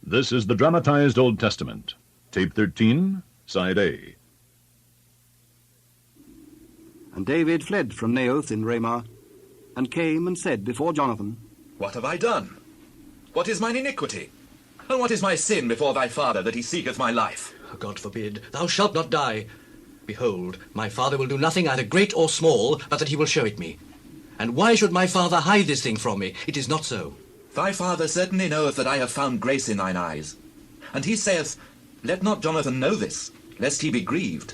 This is the Dramatized Old Testament, Tape 13, Side A. And David fled from Naioth in Ramah, and came and said before Jonathan, What have I done? What is mine iniquity? And what is my sin before thy father, that he seeketh my life? God forbid, thou shalt not die. Behold, my father will do nothing either great or small, but that he will show it me. And why should my father hide this thing from me? It is not so. Thy father certainly knoweth that I have found grace in thine eyes. And he saith, Let not Jonathan know this, lest he be grieved.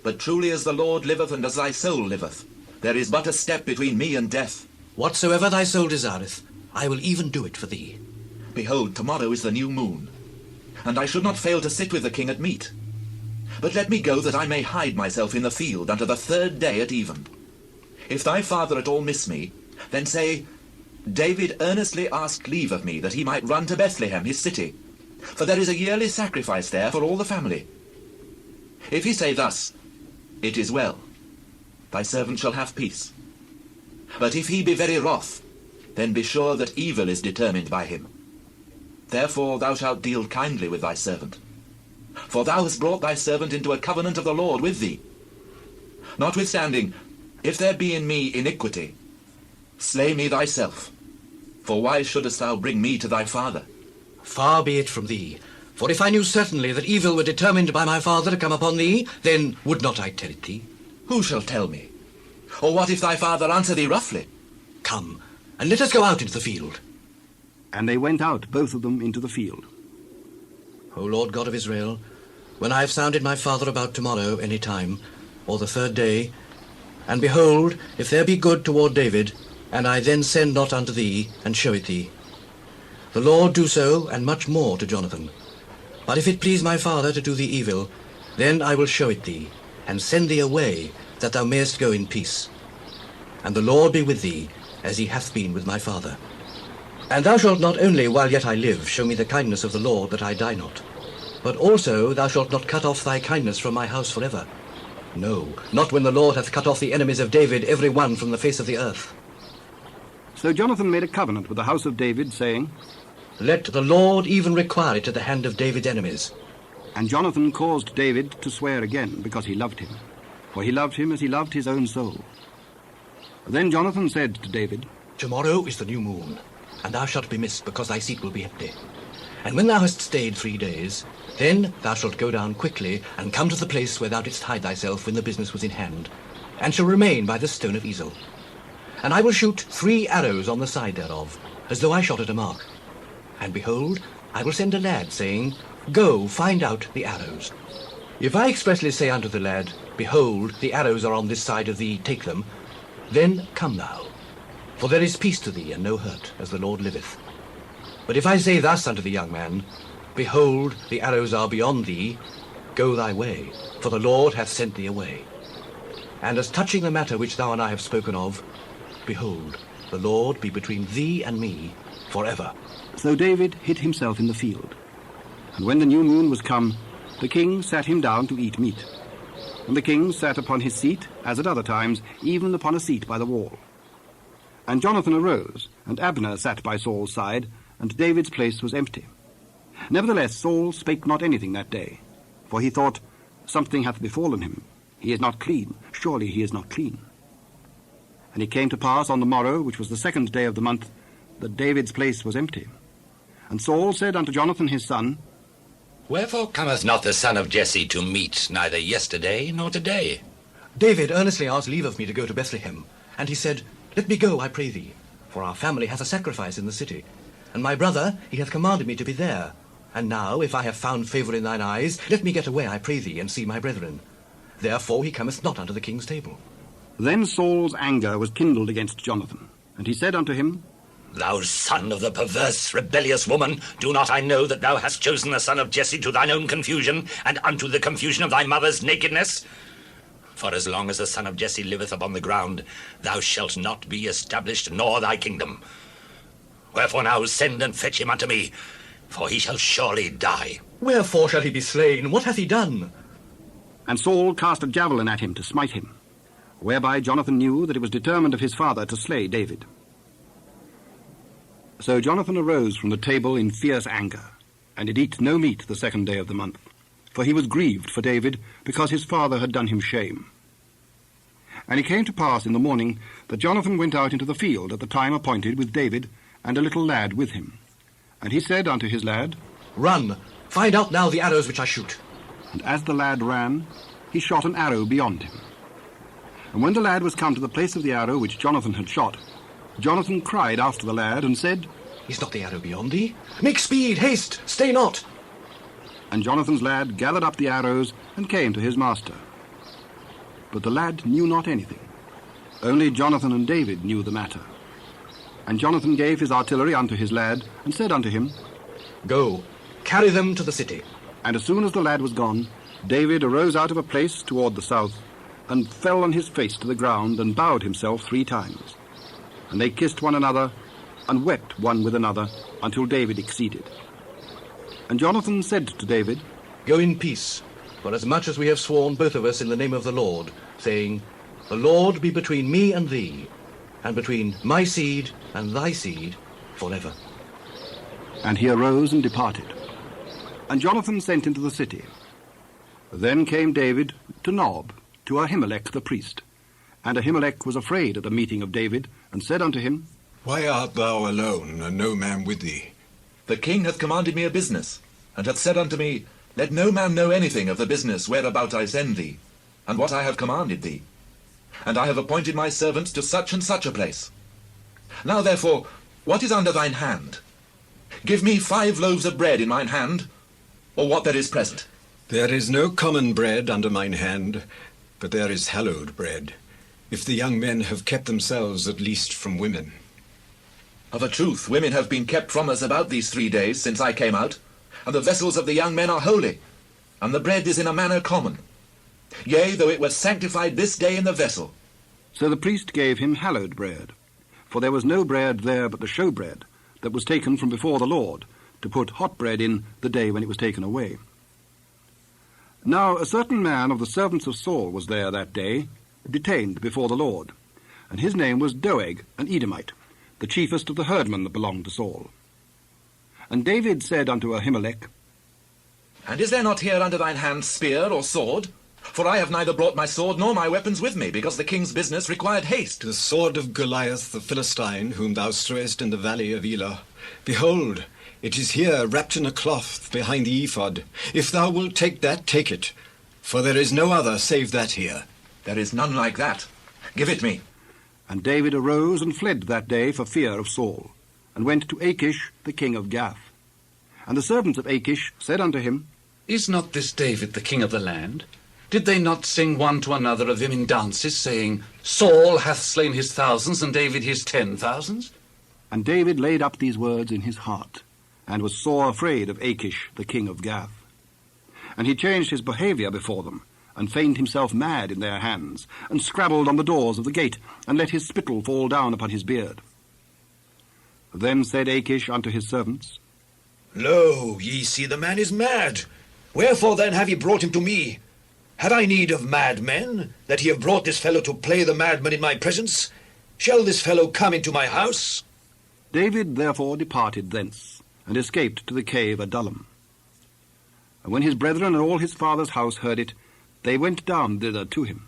But truly as the Lord liveth, and as thy soul liveth, there is but a step between me and death. Whatsoever thy soul desireth, I will even do it for thee. Behold, tomorrow is the new moon, and I should not fail to sit with the king at meat. But let me go, that I may hide myself in the field unto the 3rd day at even. If thy father at all miss me, then say, David earnestly asked leave of me, that he might run to Bethlehem, his city, for there is a yearly sacrifice there for all the family. If he say thus, It is well, thy servant shall have peace. But if he be very wroth, then be sure that evil is determined by him. Therefore thou shalt deal kindly with thy servant. For thou hast brought thy servant into a covenant of the Lord with thee. Notwithstanding, if there be in me iniquity, slay me thyself. For why shouldest thou bring me to thy father? Far be it from thee. For if I knew certainly that evil were determined by my father to come upon thee, then would not I tell it thee? Who shall tell me? Or what if thy father answer thee roughly? Come, and let us go out into the field. And they went out, both of them, into the field. O Lord God of Israel, when I have sounded my father about tomorrow any time, or the 3rd day, and behold, if there be good toward David, and I then send not unto thee, and show it thee, the Lord do so, and much more to Jonathan. But if it please my father to do thee evil, then I will show it thee, and send thee away, that thou mayest go in peace. And the Lord be with thee, as he hath been with my father. And thou shalt not only, while yet I live, show me the kindness of the Lord, that I die not, but also thou shalt not cut off thy kindness from my house forever. No, not when the Lord hath cut off the enemies of David, every one from the face of the earth. So Jonathan made a covenant with the house of David, saying, Let the Lord even require it at the hand of David's enemies. And Jonathan caused David to swear again, because he loved him. For he loved him as he loved his own soul. Then Jonathan said to David, Tomorrow is the new moon, and thou shalt be missed, because thy seat will be empty. And when thou hast stayed 3 days, then thou shalt go down quickly, and come to the place where thou didst hide thyself when the business was in hand, and shall remain by the stone of Ezel. And I will shoot 3 arrows on the side thereof, as though I shot at a mark. And behold, I will send a lad, saying, Go, find out the arrows. If I expressly say unto the lad, Behold, the arrows are on this side of thee, take them, then come thou. For there is peace to thee, and no hurt, as the Lord liveth. But if I say thus unto the young man, Behold, the arrows are beyond thee, go thy way, for the Lord hath sent thee away. And as touching the matter which thou and I have spoken of, behold, the Lord be between thee and me forever. So David hid himself in the field. And when the new moon was come, the king sat him down to eat meat. And the king sat upon his seat, as at other times, even upon a seat by the wall. And Jonathan arose, and Abner sat by Saul's side, and David's place was empty. Nevertheless Saul spake not anything that day, for he thought, Something hath befallen him. He is not clean. Surely he is not clean. And it came to pass on the morrow, which was the 2nd day of the month, that David's place was empty. And Saul said unto Jonathan his son, Wherefore cometh not the son of Jesse to meat, neither yesterday nor today? David earnestly asked leave of me to go to Bethlehem, and he said, Let me go, I pray thee, for our family hath a sacrifice in the city. And my brother, he hath commanded me to be there. And now, if I have found favour in thine eyes, let me get away, I pray thee, and see my brethren. Therefore he cometh not unto the king's table. Then Saul's anger was kindled against Jonathan, and he said unto him, Thou son of the perverse, rebellious woman, do not I know that thou hast chosen the son of Jesse to thine own confusion, and unto the confusion of thy mother's nakedness? For as long as the son of Jesse liveth upon the ground, thou shalt not be established, nor thy kingdom. Wherefore now send and fetch him unto me, for he shall surely die. Wherefore shall he be slain? What hath he done? And Saul cast a javelin at him to smite him, whereby Jonathan knew that it was determined of his father to slay David. So Jonathan arose from the table in fierce anger, and did eat no meat the 2nd day of the month, for he was grieved for David, because his father had done him shame. And it came to pass in the morning that Jonathan went out into the field at the time appointed with David, and a little lad with him. And he said unto his lad, Run, find out now the arrows which I shoot. And as the lad ran, he shot an arrow beyond him. And when the lad was come to the place of the arrow which Jonathan had shot, Jonathan cried after the lad, and said, Is not the arrow beyond thee? Make speed, haste, stay not. And Jonathan's lad gathered up the arrows, and came to his master. But the lad knew not anything. Only Jonathan and David knew the matter. And Jonathan gave his artillery unto his lad, and said unto him, Go, carry them to the city. And as soon as the lad was gone, David arose out of a place toward the south, and fell on his face to the ground, and bowed himself 3 times. And they kissed one another, and wept one with another, until David exceeded. And Jonathan said to David, Go in peace, for as much as we have sworn both of us in the name of the Lord, saying, The Lord be between me and thee, and between my seed and thy seed forever. And he arose and departed. And Jonathan sent into the city. Then came David to Nob, to Ahimelech the priest. And Ahimelech was afraid at the meeting of David, and said unto him, Why art thou alone, and no man with thee? The king hath commanded me a business, and hath said unto me, Let no man know anything of the business whereabout I send thee, and what I have commanded thee. And I have appointed my servants to such and such a place. Now therefore, what is under thine hand? Give me 5 loaves of bread in mine hand, or what there is present. There is no common bread under mine hand, but there is hallowed bread, if the young men have kept themselves at least from women. Of a truth, women have been kept from us about these 3 days since I came out, and the vessels of the young men are holy, and the bread is in a manner common. Yea, though it was sanctified this day in the vessel. So the priest gave him hallowed bread, for there was no bread there but the showbread, that was taken from before the Lord, to put hot bread in the day when it was taken away. Now a certain man of the servants of Saul was there that day, detained before the Lord, and his name was Doeg, an Edomite, the chiefest of the herdmen that belonged to Saul. And David said unto Ahimelech, And is there not here under thine hand spear or sword? For I have neither brought my sword nor my weapons with me, because the king's business required haste. The sword of Goliath the Philistine, whom thou strewest in the valley of Elah, behold, it is here wrapped in a cloth behind the ephod. If thou wilt take that, take it, for there is no other save that here. There is none like that. Give it me. And David arose and fled that day for fear of Saul, and went to Achish the king of Gath. And the servants of Achish said unto him, Is not this David the king of the land? Did they not sing one to another of him in dances, saying, Saul hath slain his thousands, and David his 10,000s? And David laid up these words in his heart, and was sore afraid of Achish the king of Gath. And he changed his behaviour before them, and feigned himself mad in their hands, and scrabbled on the doors of the gate, and let his spittle fall down upon his beard. Then said Achish unto his servants, Lo, ye see the man is mad. Wherefore then have ye brought him to me? Had I need of madmen, that ye have brought this fellow to play the madman in my presence? Shall this fellow come into my house? David therefore departed thence, and escaped to the cave Adullam. And when his brethren and all his father's house heard it, they went down thither to him.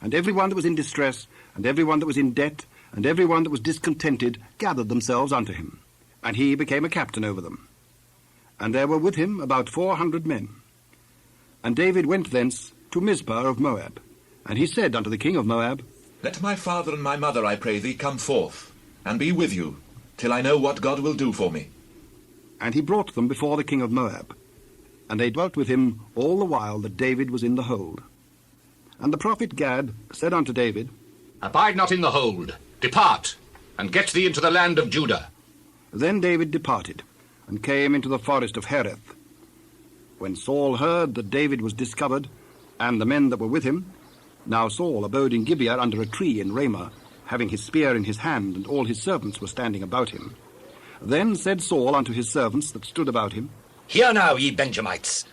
And every one that was in distress, and every one that was in debt, and every one that was discontented, gathered themselves unto him. And he became a captain over them. And there were with him about 400 men. And David went thence to Mizpah of Moab. And he said unto the king of Moab, Let my father and my mother, I pray thee, come forth, and be with you, till I know what God will do for me. And he brought them before the king of Moab. And they dwelt with him all the while that David was in the hold. And the prophet Gad said unto David, Abide not in the hold. Depart, and get thee into the land of Judah. Then David departed, and came into the forest of Hereth. When Saul heard that David was discovered, and the men that were with him, now Saul abode in Gibeah under a tree in Ramah, having his spear in his hand, and all his servants were standing about him. Then said Saul unto his servants that stood about him, Hear now, ye Benjamites.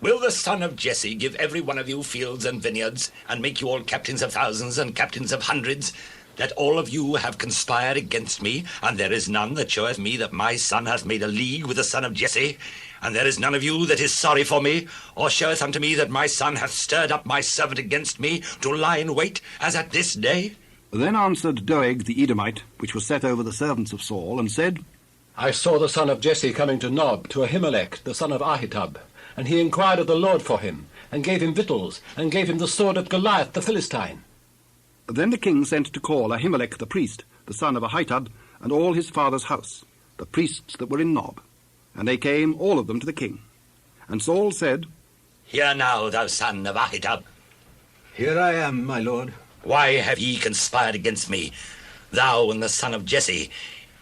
Will the son of Jesse give every one of you fields and vineyards, and make you all captains of thousands and captains of hundreds, that all of you have conspired against me, and there is none that showeth me that my son hath made a league with the son of Jesse, and there is none of you that is sorry for me, or showeth unto me that my son hath stirred up my servant against me to lie in wait, as at this day? Then answered Doeg the Edomite, which was set over the servants of Saul, and said, I saw the son of Jesse coming to Nob, to Ahimelech, the son of Ahitub, and he inquired of the Lord for him, and gave him victuals, and gave him the sword of Goliath the Philistine. Then the king sent to call Ahimelech the priest, the son of Ahitub, and all his father's house, the priests that were in Nob. And they came, all of them, to the king. And Saul said, Hear now, thou son of Ahitub. Here I am, my lord. Why have ye conspired against me, thou and the son of Jesse,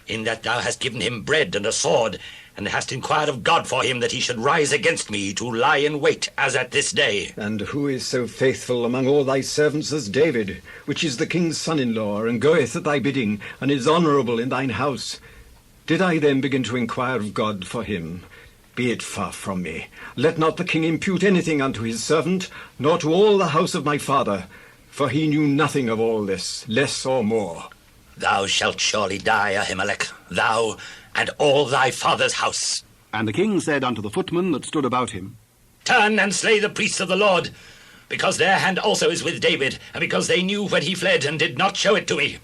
in that thou hast given him bread and a sword, and hast inquired of God for him that he should rise against me to lie in wait, as at this day? And who is so faithful among all thy servants as David, which is the king's son-in-law, and goeth at thy bidding, and is honourable in thine house? Did I then begin to inquire of God for him? Be it far from me. Let not the king impute anything unto his servant, nor to all the house of my father, for he knew nothing of all this, less or more. Thou shalt surely die, Ahimelech, thou and all thy father's house. And the king said unto the footmen that stood about him, Turn and slay the priests of the Lord, because their hand also is with David, and because they knew when he fled, and did not show it to me.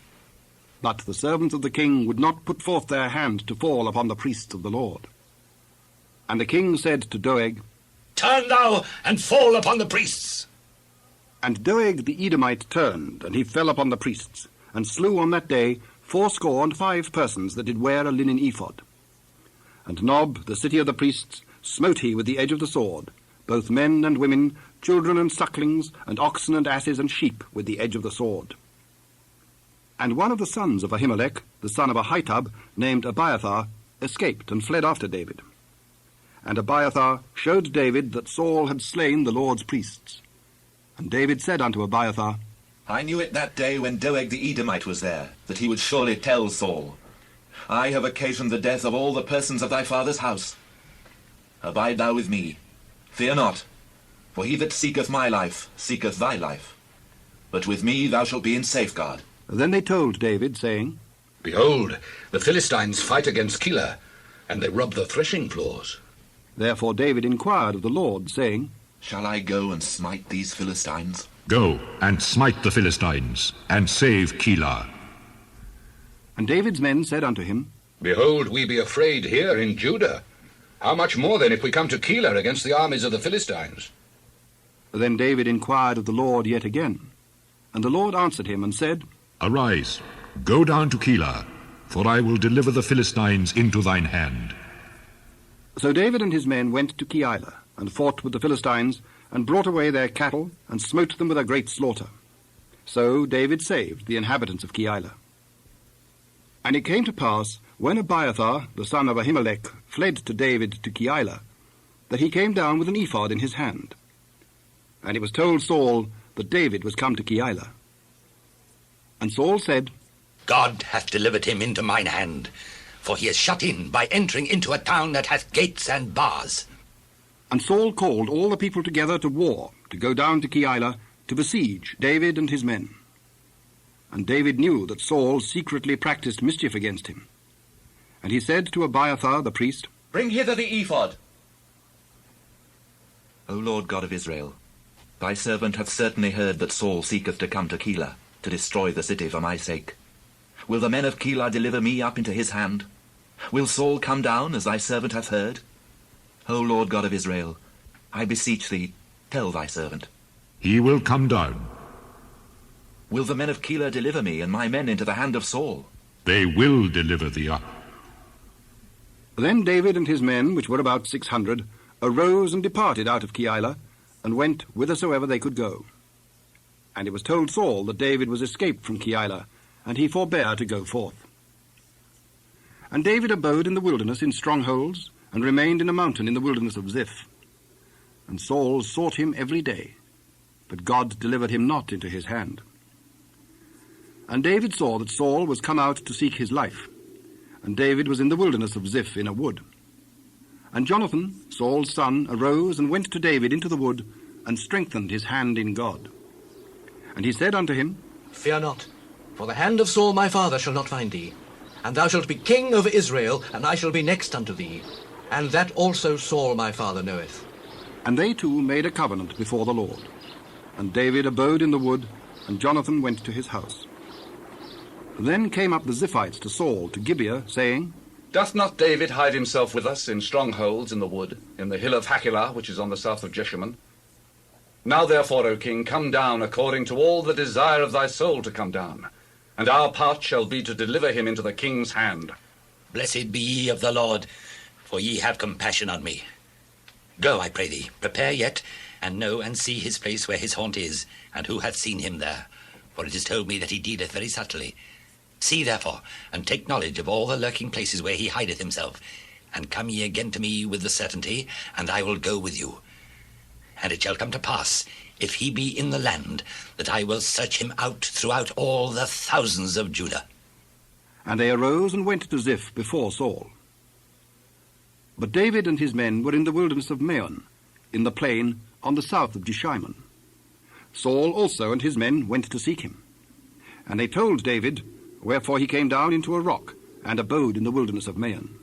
But the servants of the king would not put forth their hand to fall upon the priests of the Lord. And the king said to Doeg, Turn thou, and fall upon the priests. And Doeg the Edomite turned, and he fell upon the priests, and slew on that day 75 persons that did wear a linen ephod. And Nob, the city of the priests, smote he with the edge of the sword, both men and women, children and sucklings, and oxen and asses and sheep with the edge of the sword. And one of the sons of Ahimelech, the son of Ahitub, named Abiathar, escaped and fled after David. And Abiathar showed David that Saul had slain the Lord's priests. And David said unto Abiathar, I knew it that day when Doeg the Edomite was there, that he would surely tell Saul, I have occasioned the death of all the persons of thy father's house. Abide thou with me. Fear not, for he that seeketh my life seeketh thy life. But with me thou shalt be in safeguard. Then they told David, saying, Behold, the Philistines fight against Keilah, and they rob the threshing floors. Therefore David inquired of the Lord, saying, Shall I go and smite these Philistines? Go and smite the Philistines, and save Keilah. And David's men said unto him, Behold, we be afraid here in Judah. How much more then if we come to Keilah against the armies of the Philistines? Then David inquired of the Lord yet again. And the Lord answered him and said, Arise, go down to Keilah, for I will deliver the Philistines into thine hand. So David and his men went to Keilah, and fought with the Philistines, and brought away their cattle, and smote them with a great slaughter. So David saved the inhabitants of Keilah. And it came to pass, when Abiathar, the son of Ahimelech, fled to David to Keilah, that he came down with an ephod in his hand. And it was told Saul that David was come to Keilah. And Saul said, God hath delivered him into mine hand, for he is shut in by entering into a town that hath gates and bars. And Saul called all the people together to war, to go down to Keilah, to besiege David and his men. And David knew that Saul secretly practiced mischief against him. And he said to Abiathar the priest, Bring hither the ephod. O Lord God of Israel, thy servant hath certainly heard that Saul seeketh to come to Keilah, to destroy the city for my sake. Will the men of Keilah deliver me up into his hand? Will Saul come down, as thy servant hath heard? O Lord God of Israel, I beseech thee, tell thy servant. He will come down. Will the men of Keilah deliver me and my men into the hand of Saul? They will deliver thee up. Then David and his men, which were about 600, arose and departed out of Keilah, and went whithersoever they could go. And it was told Saul that David was escaped from Keilah, and he forbare to go forth. And David abode in the wilderness in strongholds, and remained in a mountain in the wilderness of Ziph. And Saul sought him every day, but God delivered him not into his hand. And David saw that Saul was come out to seek his life, and David was in the wilderness of Ziph in a wood. And Jonathan, Saul's son, arose and went to David into the wood, and strengthened his hand in God. And he said unto him, Fear not, For the hand of Saul my father shall not find thee, and thou shalt be king over Israel, and I shall be next unto thee. And that also Saul my father knoweth. And they two made a covenant before the Lord. And David abode in the wood, and Jonathan went to his house. Then came up the Ziphites to Saul to Gibeah, saying, Doth not David hide himself with us in strongholds in the wood, in the hill of Hachilah, which is on the south of Jeshimon? Now therefore, O king, come down according to all the desire of thy soul to come down, and our part shall be to deliver him into the king's hand. Blessed be ye of the Lord, for ye have compassion on me. Go, I pray thee, prepare yet, and know and see his place where his haunt is, and who hath seen him there. For it is told me that he dealeth very subtly. See therefore, and take knowledge of all the lurking places where he hideth himself, and come ye again to me with the certainty, and I will go with you. And it shall come to pass, if he be in the land, that I will search him out throughout all the thousands of Judah. And they arose and went to Ziph before Saul. But David and his men were in the wilderness of Maon, in the plain on the south of Jeshimon. Saul also and his men went to seek him. And they told David, wherefore he came down into a rock, and abode in the wilderness of Maon.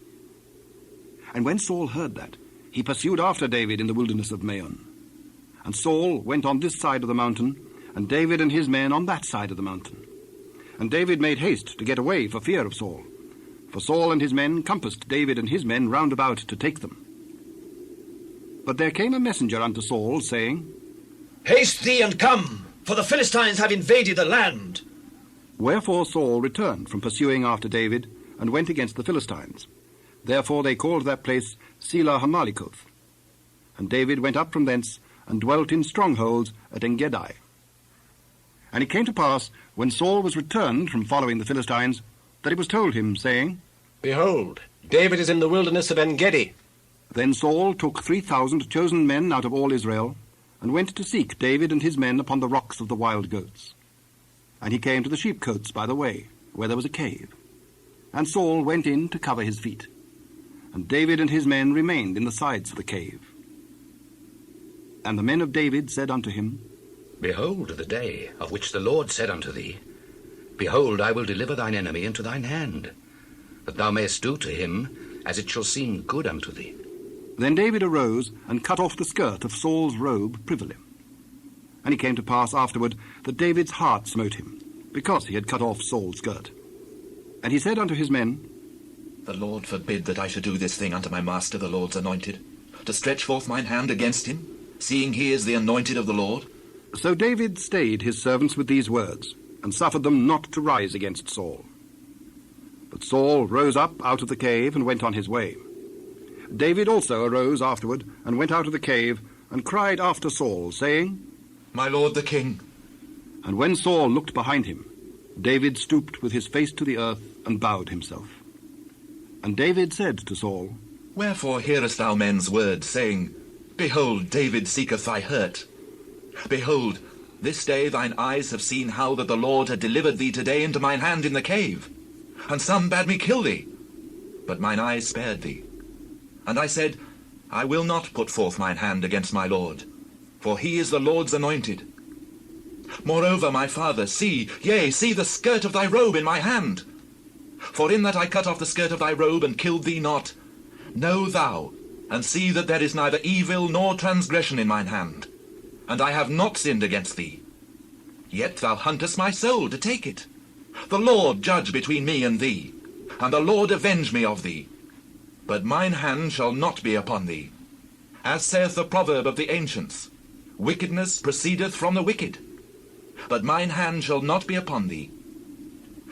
And when Saul heard that, he pursued after David in the wilderness of Maon. And Saul went on this side of the mountain, and David and his men on that side of the mountain. And David made haste to get away for fear of Saul. For Saul and his men compassed David and his men round about to take them. But there came a messenger unto Saul, saying, Haste thee and come, for the Philistines have invaded the land. Wherefore Saul returned from pursuing after David, and went against the Philistines. Therefore they called that place Selah Hamalikoth. And David went up from thence, and dwelt in strongholds at Engedi. And it came to pass, when Saul was returned from following the Philistines, that it was told him, saying, Behold, David is in the wilderness of En-gedi. Then Saul took 3,000 chosen men out of all Israel, and went to seek David and his men upon the rocks of the wild goats. And he came to the sheepcotes by the way, where there was a cave. And Saul went in to cover his feet. And David and his men remained in the sides of the cave. And the men of David said unto him, Behold the day of which the Lord said unto thee, Behold, I will deliver thine enemy into thine hand, that thou mayest do to him as it shall seem good unto thee. Then David arose and cut off the skirt of Saul's robe privily. And it came to pass afterward that David's heart smote him, because he had cut off Saul's skirt. And he said unto his men, The Lord forbid that I should do this thing unto my master the Lord's anointed, to stretch forth mine hand against him, seeing he is the anointed of the Lord. So David stayed his servants with these words, and suffered them not to rise against Saul. But Saul rose up out of the cave and went on his way. David also arose afterward and went out of the cave and cried after Saul, saying, My lord the king. And when Saul looked behind him, David stooped with his face to the earth and bowed himself. And David said to Saul, Wherefore hearest thou men's words, saying, Behold, David seeketh thy hurt? Behold, this day thine eyes have seen how that the Lord had delivered thee today into mine hand in the cave. And some bade me kill thee, but mine eyes spared thee. And I said, I will not put forth mine hand against my Lord, for he is the Lord's anointed. Moreover, my father, see, yea, see the skirt of thy robe in my hand. For in that I cut off the skirt of thy robe and killed thee not, know thou, and see that there is neither evil nor transgression in mine hand, and I have not sinned against thee. Yet thou huntest my soul to take it. The Lord judge between me and thee, and the Lord avenge me of thee. But mine hand shall not be upon thee. As saith the proverb of the ancients, Wickedness proceedeth from the wicked. But mine hand shall not be upon thee.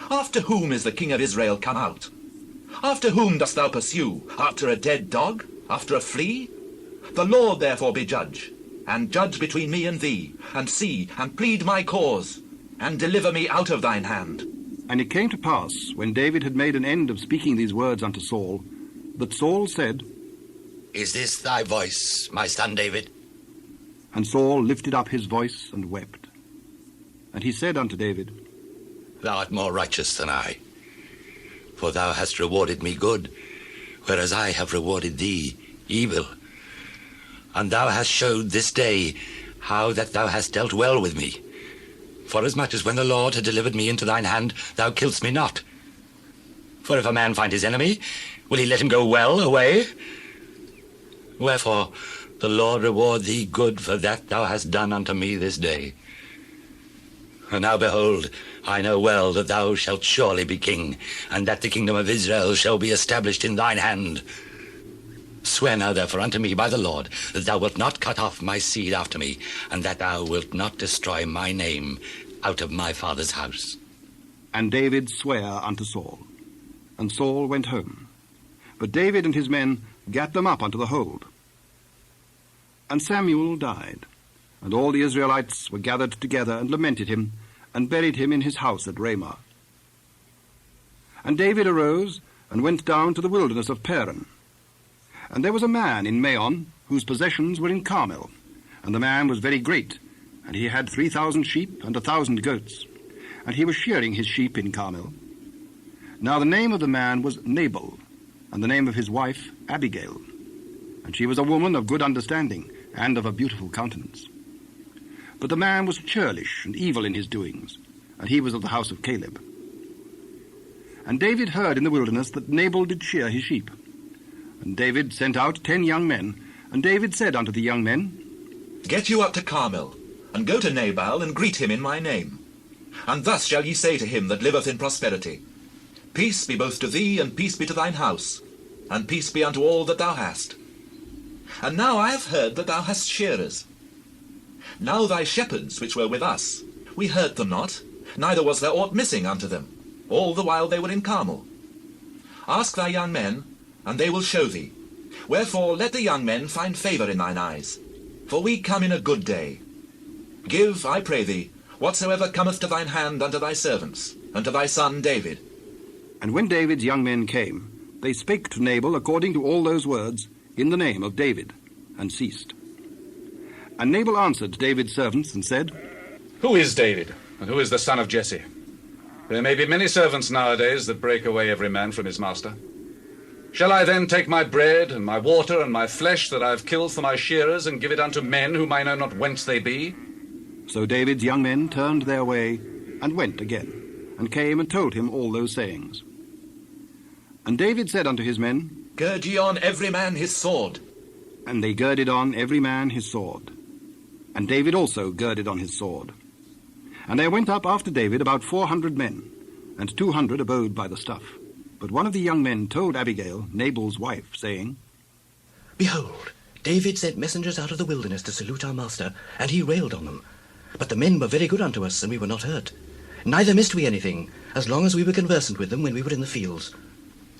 After whom is the king of Israel come out? After whom dost thou pursue? After a dead dog? After a flea? The Lord therefore be judge, and judge between me and thee, and see, and plead my cause, and deliver me out of thine hand. And it came to pass, when David had made an end of speaking these words unto Saul, that Saul said, Is this thy voice, my son David? And Saul lifted up his voice and wept. And he said unto David, Thou art more righteous than I, for thou hast rewarded me good, whereas I have rewarded thee evil. And thou hast showed this day how that thou hast dealt well with me. forasmuch as when the Lord had delivered me into thine hand, thou killst me not. For if a man find his enemy, will he let him go well away? Wherefore, the Lord reward thee good for that thou hast done unto me this day. And now behold, I know well that thou shalt surely be king, and that the kingdom of Israel shall be established in thine hand. Swear now therefore unto me by the Lord, that thou wilt not cut off my seed after me, and that thou wilt not destroy my name out of my father's house. And David sware unto Saul. And Saul went home. But David and his men gat them up unto the hold. And Samuel died, and all the Israelites were gathered together and lamented him, and buried him in his house at Ramah. And David arose and went down to the wilderness of Paran. And there was a man in Maon, whose possessions were in Carmel, and the man was very great, and he had 3,000 sheep and 1,000 goats, and he was shearing his sheep in Carmel. Now the name of the man was Nabal, and the name of his wife Abigail, and she was a woman of good understanding, and of a beautiful countenance. But the man was churlish and evil in his doings, and he was of the house of Caleb. And David heard in the wilderness that Nabal did shear his sheep. And David sent out 10 young men, and David said unto the young men, Get you up to Carmel, and go to Nabal, and greet him in my name. And thus shall ye say to him that liveth in prosperity, Peace be both to thee, and peace be to thine house, and peace be unto all that thou hast. And now I have heard that thou hast shearers. Now thy shepherds which were with us, we hurt them not, neither was there aught missing unto them, all the while they were in Carmel. Ask thy young men, and they will show thee. Wherefore let the young men find favour in thine eyes, for we come in a good day. Give, I pray thee, whatsoever cometh to thine hand unto thy servants, and to thy son David. And when David's young men came, they spake to Nabal according to all those words, in the name of David, and ceased. And Nabal answered David's servants, and said, Who is David, and who is the son of Jesse? There may be many servants nowadays that break away every man from his master. Shall I then take my bread, and my water, and my flesh that I have killed for my shearers, and give it unto men whom I know not whence they be? So David's young men turned their way, and went again, and came and told him all those sayings. And David said unto his men, Gird ye on every man his sword. And they girded on every man his sword. And David also girded on his sword. And there went up after David about 400 men, and 200 abode by the stuff. But one of the young men told Abigail, Nabal's wife, saying, Behold, David sent messengers out of the wilderness to salute our master, and he railed on them. But the men were very good unto us, and we were not hurt. Neither missed we anything, as long as we were conversant with them when we were in the fields.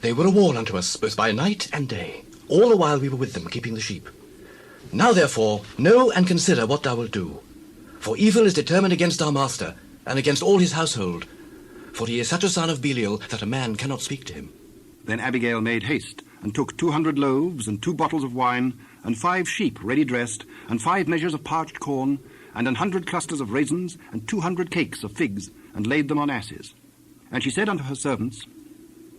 They were a warn unto us, both by night and day, all the while we were with them, keeping the sheep. Now therefore, know and consider what thou wilt do. For evil is determined against our master, and against all his household. For he is such a son of Belial that a man cannot speak to him. Then Abigail made haste, and took 200 loaves, and 2 bottles of wine, and 5 sheep ready dressed, and 5 measures of parched corn, and 100 clusters of raisins, and 200 cakes of figs, and laid them on asses. And she said unto her servants,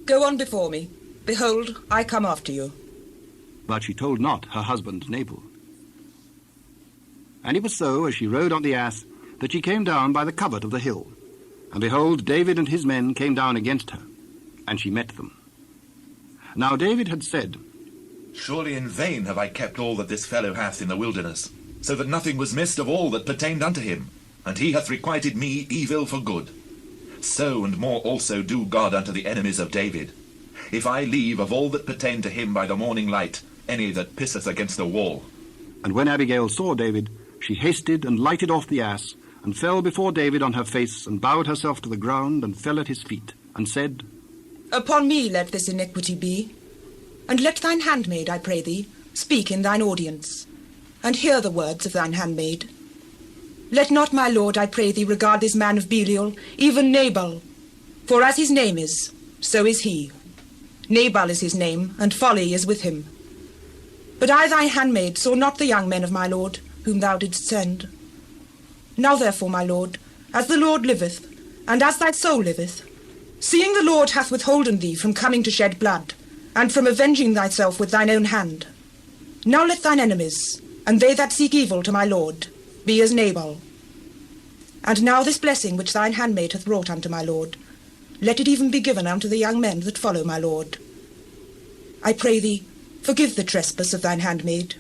Go on before me. Behold, I come after you. But she told not her husband Nabal. And it was so, as she rode on the ass, that she came down by the covert of the hill. And behold, David and his men came down against her, and she met them. Now David had said, Surely in vain have I kept all that this fellow hath in the wilderness, so that nothing was missed of all that pertained unto him, and he hath requited me evil for good. So and more also do God unto the enemies of David, if I leave of all that pertain to him by the morning light any that pisseth against the wall. And when Abigail saw David, she hasted and lighted off the ass, and fell before David on her face, and bowed herself to the ground, and fell at his feet, and said, Upon me let this iniquity be, and let thine handmaid, I pray thee, speak in thine audience, and hear the words of thine handmaid. Let not my lord, I pray thee, regard this man of Belial, even Nabal, for as his name is, so is he. Nabal is his name, and folly is with him. But I, thy handmaid, saw not the young men of my lord, whom thou didst send. Now therefore, my lord, as the Lord liveth, and as thy soul liveth, seeing the Lord hath withholden thee from coming to shed blood, and from avenging thyself with thine own hand, now let thine enemies, and they that seek evil to my lord, be as Nabal. And now this blessing which thine handmaid hath brought unto my lord, let it even be given unto the young men that follow my lord. I pray thee, forgive the trespass of thine handmaid,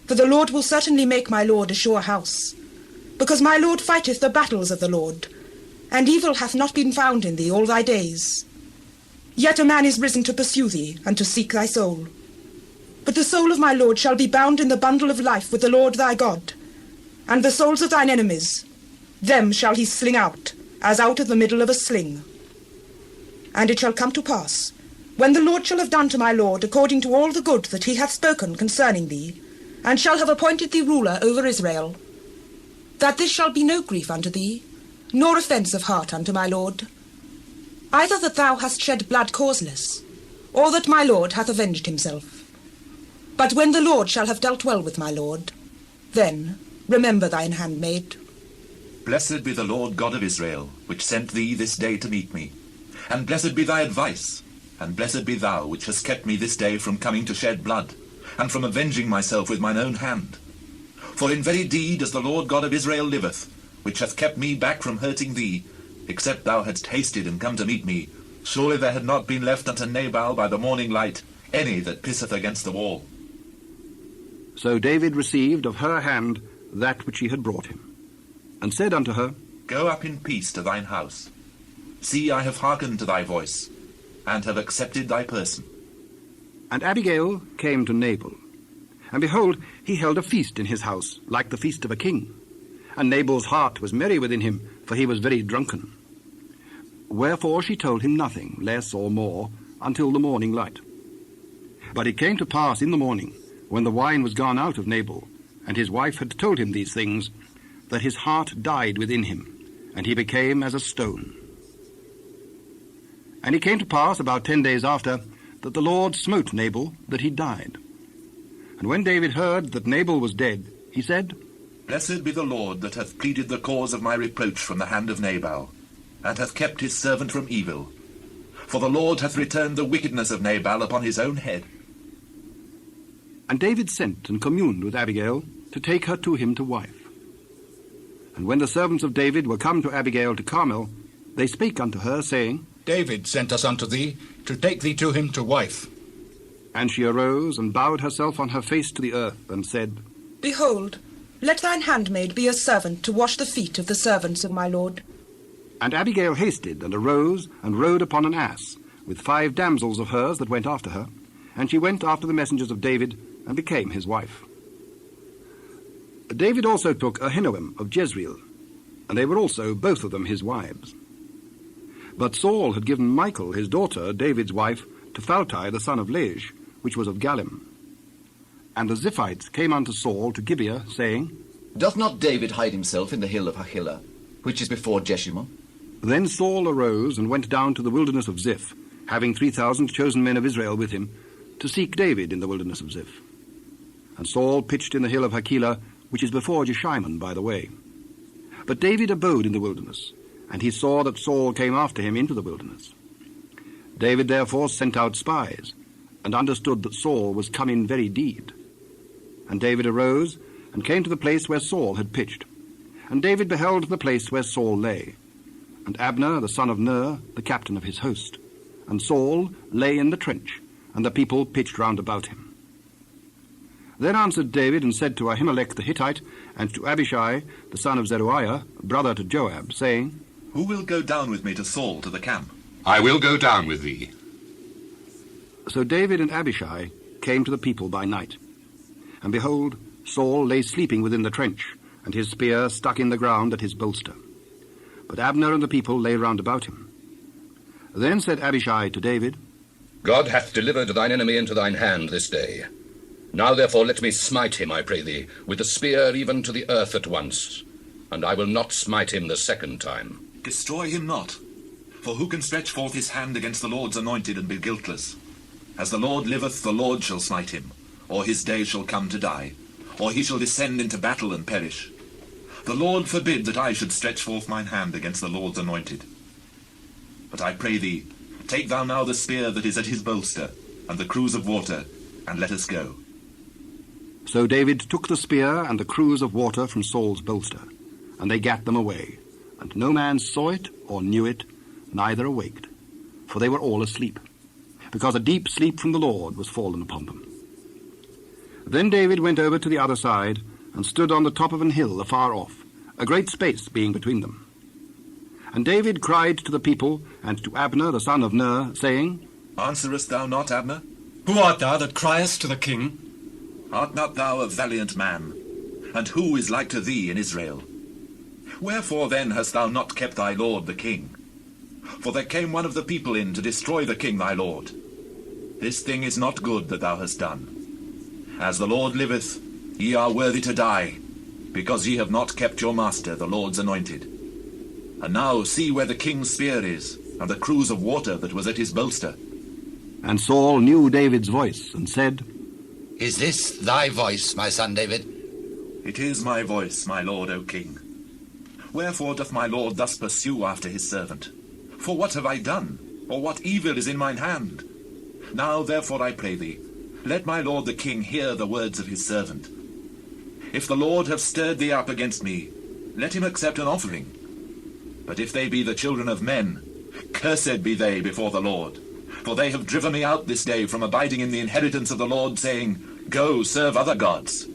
for the Lord will certainly make my lord a sure house, because my lord fighteth the battles of the Lord, and evil hath not been found in thee all thy days. Yet a man is risen to pursue thee, and to seek thy soul. But the soul of my lord shall be bound in the bundle of life with the Lord thy God, and the souls of thine enemies, them shall he sling out, as out of the middle of a sling. And it shall come to pass, when the Lord shall have done to my lord according to all the good that he hath spoken concerning thee, and shall have appointed thee ruler over Israel, that this shall be no grief unto thee, nor offence of heart unto my lord, either that thou hast shed blood causeless, or that my lord hath avenged himself. But when the Lord shall have dealt well with my lord, then remember thine handmaid. Blessed be the Lord God of Israel, which sent thee this day to meet me. And blessed be thy advice, and blessed be thou, which hast kept me this day from coming to shed blood, and from avenging myself with mine own hand. For in very deed as the Lord God of Israel liveth, which hath kept me back from hurting thee, except thou hadst hasted and come to meet me, surely there had not been left unto Nabal by the morning light any that pisseth against the wall. So David received of her hand that which she had brought him, and said unto her, Go up in peace to thine house. See, I have hearkened to thy voice, and have accepted thy person. And Abigail came to Nabal, and behold, he held a feast in his house, like the feast of a king. And Nabal's heart was merry within him, for he was very drunken. Wherefore she told him nothing, less or more, until the morning light. But it came to pass in the morning, when the wine was gone out of Nabal, and his wife had told him these things, that his heart died within him, and he became as a stone. And it came to pass about 10 days after, that the Lord smote Nabal, that he died. And when David heard that Nabal was dead, he said, Blessed be the Lord that hath pleaded the cause of my reproach from the hand of Nabal, and hath kept his servant from evil. For the Lord hath returned the wickedness of Nabal upon his own head. And David sent and communed with Abigail to take her to him to wife. And when the servants of David were come to Abigail to Carmel, they spake unto her, saying, David sent us unto thee, to take thee to him to wife. And she arose and bowed herself on her face to the earth, and said, Behold, let thine handmaid be a servant to wash the feet of the servants of my lord. And Abigail hasted, and arose, and rode upon an ass, with 5 damsels of hers that went after her, and she went after the messengers of David, and became his wife. David also took Ahinoam of Jezreel, and they were also both of them his wives. But Saul had given Michal his daughter, David's wife, to Phalti the son of Laish, which was of Galim. And the Ziphites came unto Saul to Gibeah, saying, Doth not David hide himself in the hill of Hachilah, which is before Jeshimon? Then Saul arose and went down to the wilderness of Ziph, having 3,000 chosen men of Israel with him, to seek David in the wilderness of Ziph. And Saul pitched in the hill of Hachilah, which is before Jeshimon by the way. But David abode in the wilderness, and he saw that Saul came after him into the wilderness. David therefore sent out spies, and understood that Saul was come in very deed. And David arose, and came to the place where Saul had pitched. And David beheld the place where Saul lay, and Abner the son of Ner, the captain of his host. And Saul lay in the trench, and the people pitched round about him. Then answered David and said to Ahimelech the Hittite, and to Abishai the son of Zeruiah, brother to Joab, saying, Who will go down with me to Saul to the camp? I will go down with thee. So David and Abishai came to the people by night. And behold, Saul lay sleeping within the trench, and his spear stuck in the ground at his bolster. But Abner and the people lay round about him. Then said Abishai to David, God hath delivered thine enemy into thine hand this day. Now therefore let me smite him, I pray thee, with the spear even to the earth at once, and I will not smite him the second time. Destroy him not, for who can stretch forth his hand against the Lord's anointed and be guiltless? As the Lord liveth, the Lord shall smite him, or his day shall come to die, or he shall descend into battle and perish. The Lord forbid that I should stretch forth mine hand against the Lord's anointed. But I pray thee, take thou now the spear that is at his bolster, and the cruse of water, and let us go. So David took the spear and the cruse of water from Saul's bolster, and they gat them away, and no man saw it or knew it, neither awaked, for they were all asleep, because a deep sleep from the Lord was fallen upon them. Then David went over to the other side, and stood on the top of an hill afar off, a great space being between them. And David cried to the people, and to Abner the son of Ner, saying, Answerest thou not, Abner? Who art thou that criest to the king? Art not thou a valiant man? And who is like to thee in Israel? Wherefore then hast thou not kept thy lord the king? For there came one of the people in to destroy the king thy lord. This thing is not good that thou hast done. As the Lord liveth, ye are worthy to die, because ye have not kept your master, the Lord's anointed. And now see where the king's spear is, and the cruse of water that was at his bolster. And Saul knew David's voice, and said, Is this thy voice, my son David? It is my voice, my lord, O king. Wherefore doth my lord thus pursue after his servant? For what have I done, or what evil is in mine hand? Now therefore I pray thee, let my lord the king hear the words of his servant. If the Lord have stirred thee up against me, let him accept an offering. But if they be the children of men, cursed be they before the Lord. For they have driven me out this day from abiding in the inheritance of the Lord, saying, Go, serve other gods.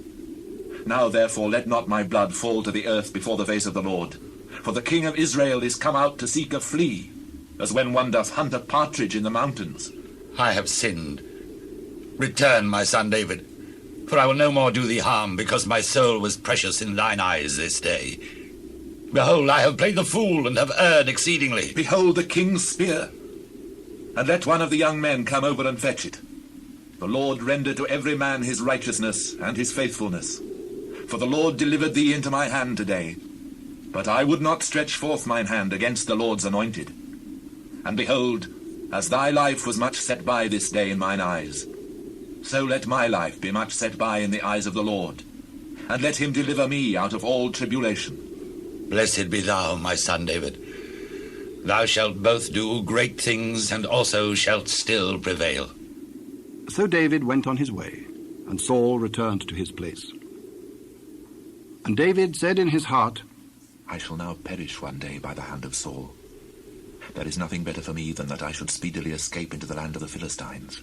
Now therefore let not my blood fall to the earth before the face of the Lord. For the king of Israel is come out to seek a flea, as when one doth hunt a partridge in the mountains. I have sinned. Return, my son David, for I will no more do thee harm, because my soul was precious in thine eyes this day. Behold, I have played the fool, and have erred exceedingly. Behold the king's spear, and let one of the young men come over and fetch it. The Lord render to every man his righteousness and his faithfulness. For the Lord delivered thee into my hand today. But I would not stretch forth mine hand against the Lord's anointed. And behold, as thy life was much set by this day in mine eyes, so let my life be much set by in the eyes of the Lord, and let him deliver me out of all tribulation. Blessed be thou, my son David. Thou shalt both do great things, and also shalt still prevail. So David went on his way, and Saul returned to his place. And David said in his heart, I shall now perish one day by the hand of Saul. There is nothing better for me than that I should speedily escape into the land of the Philistines.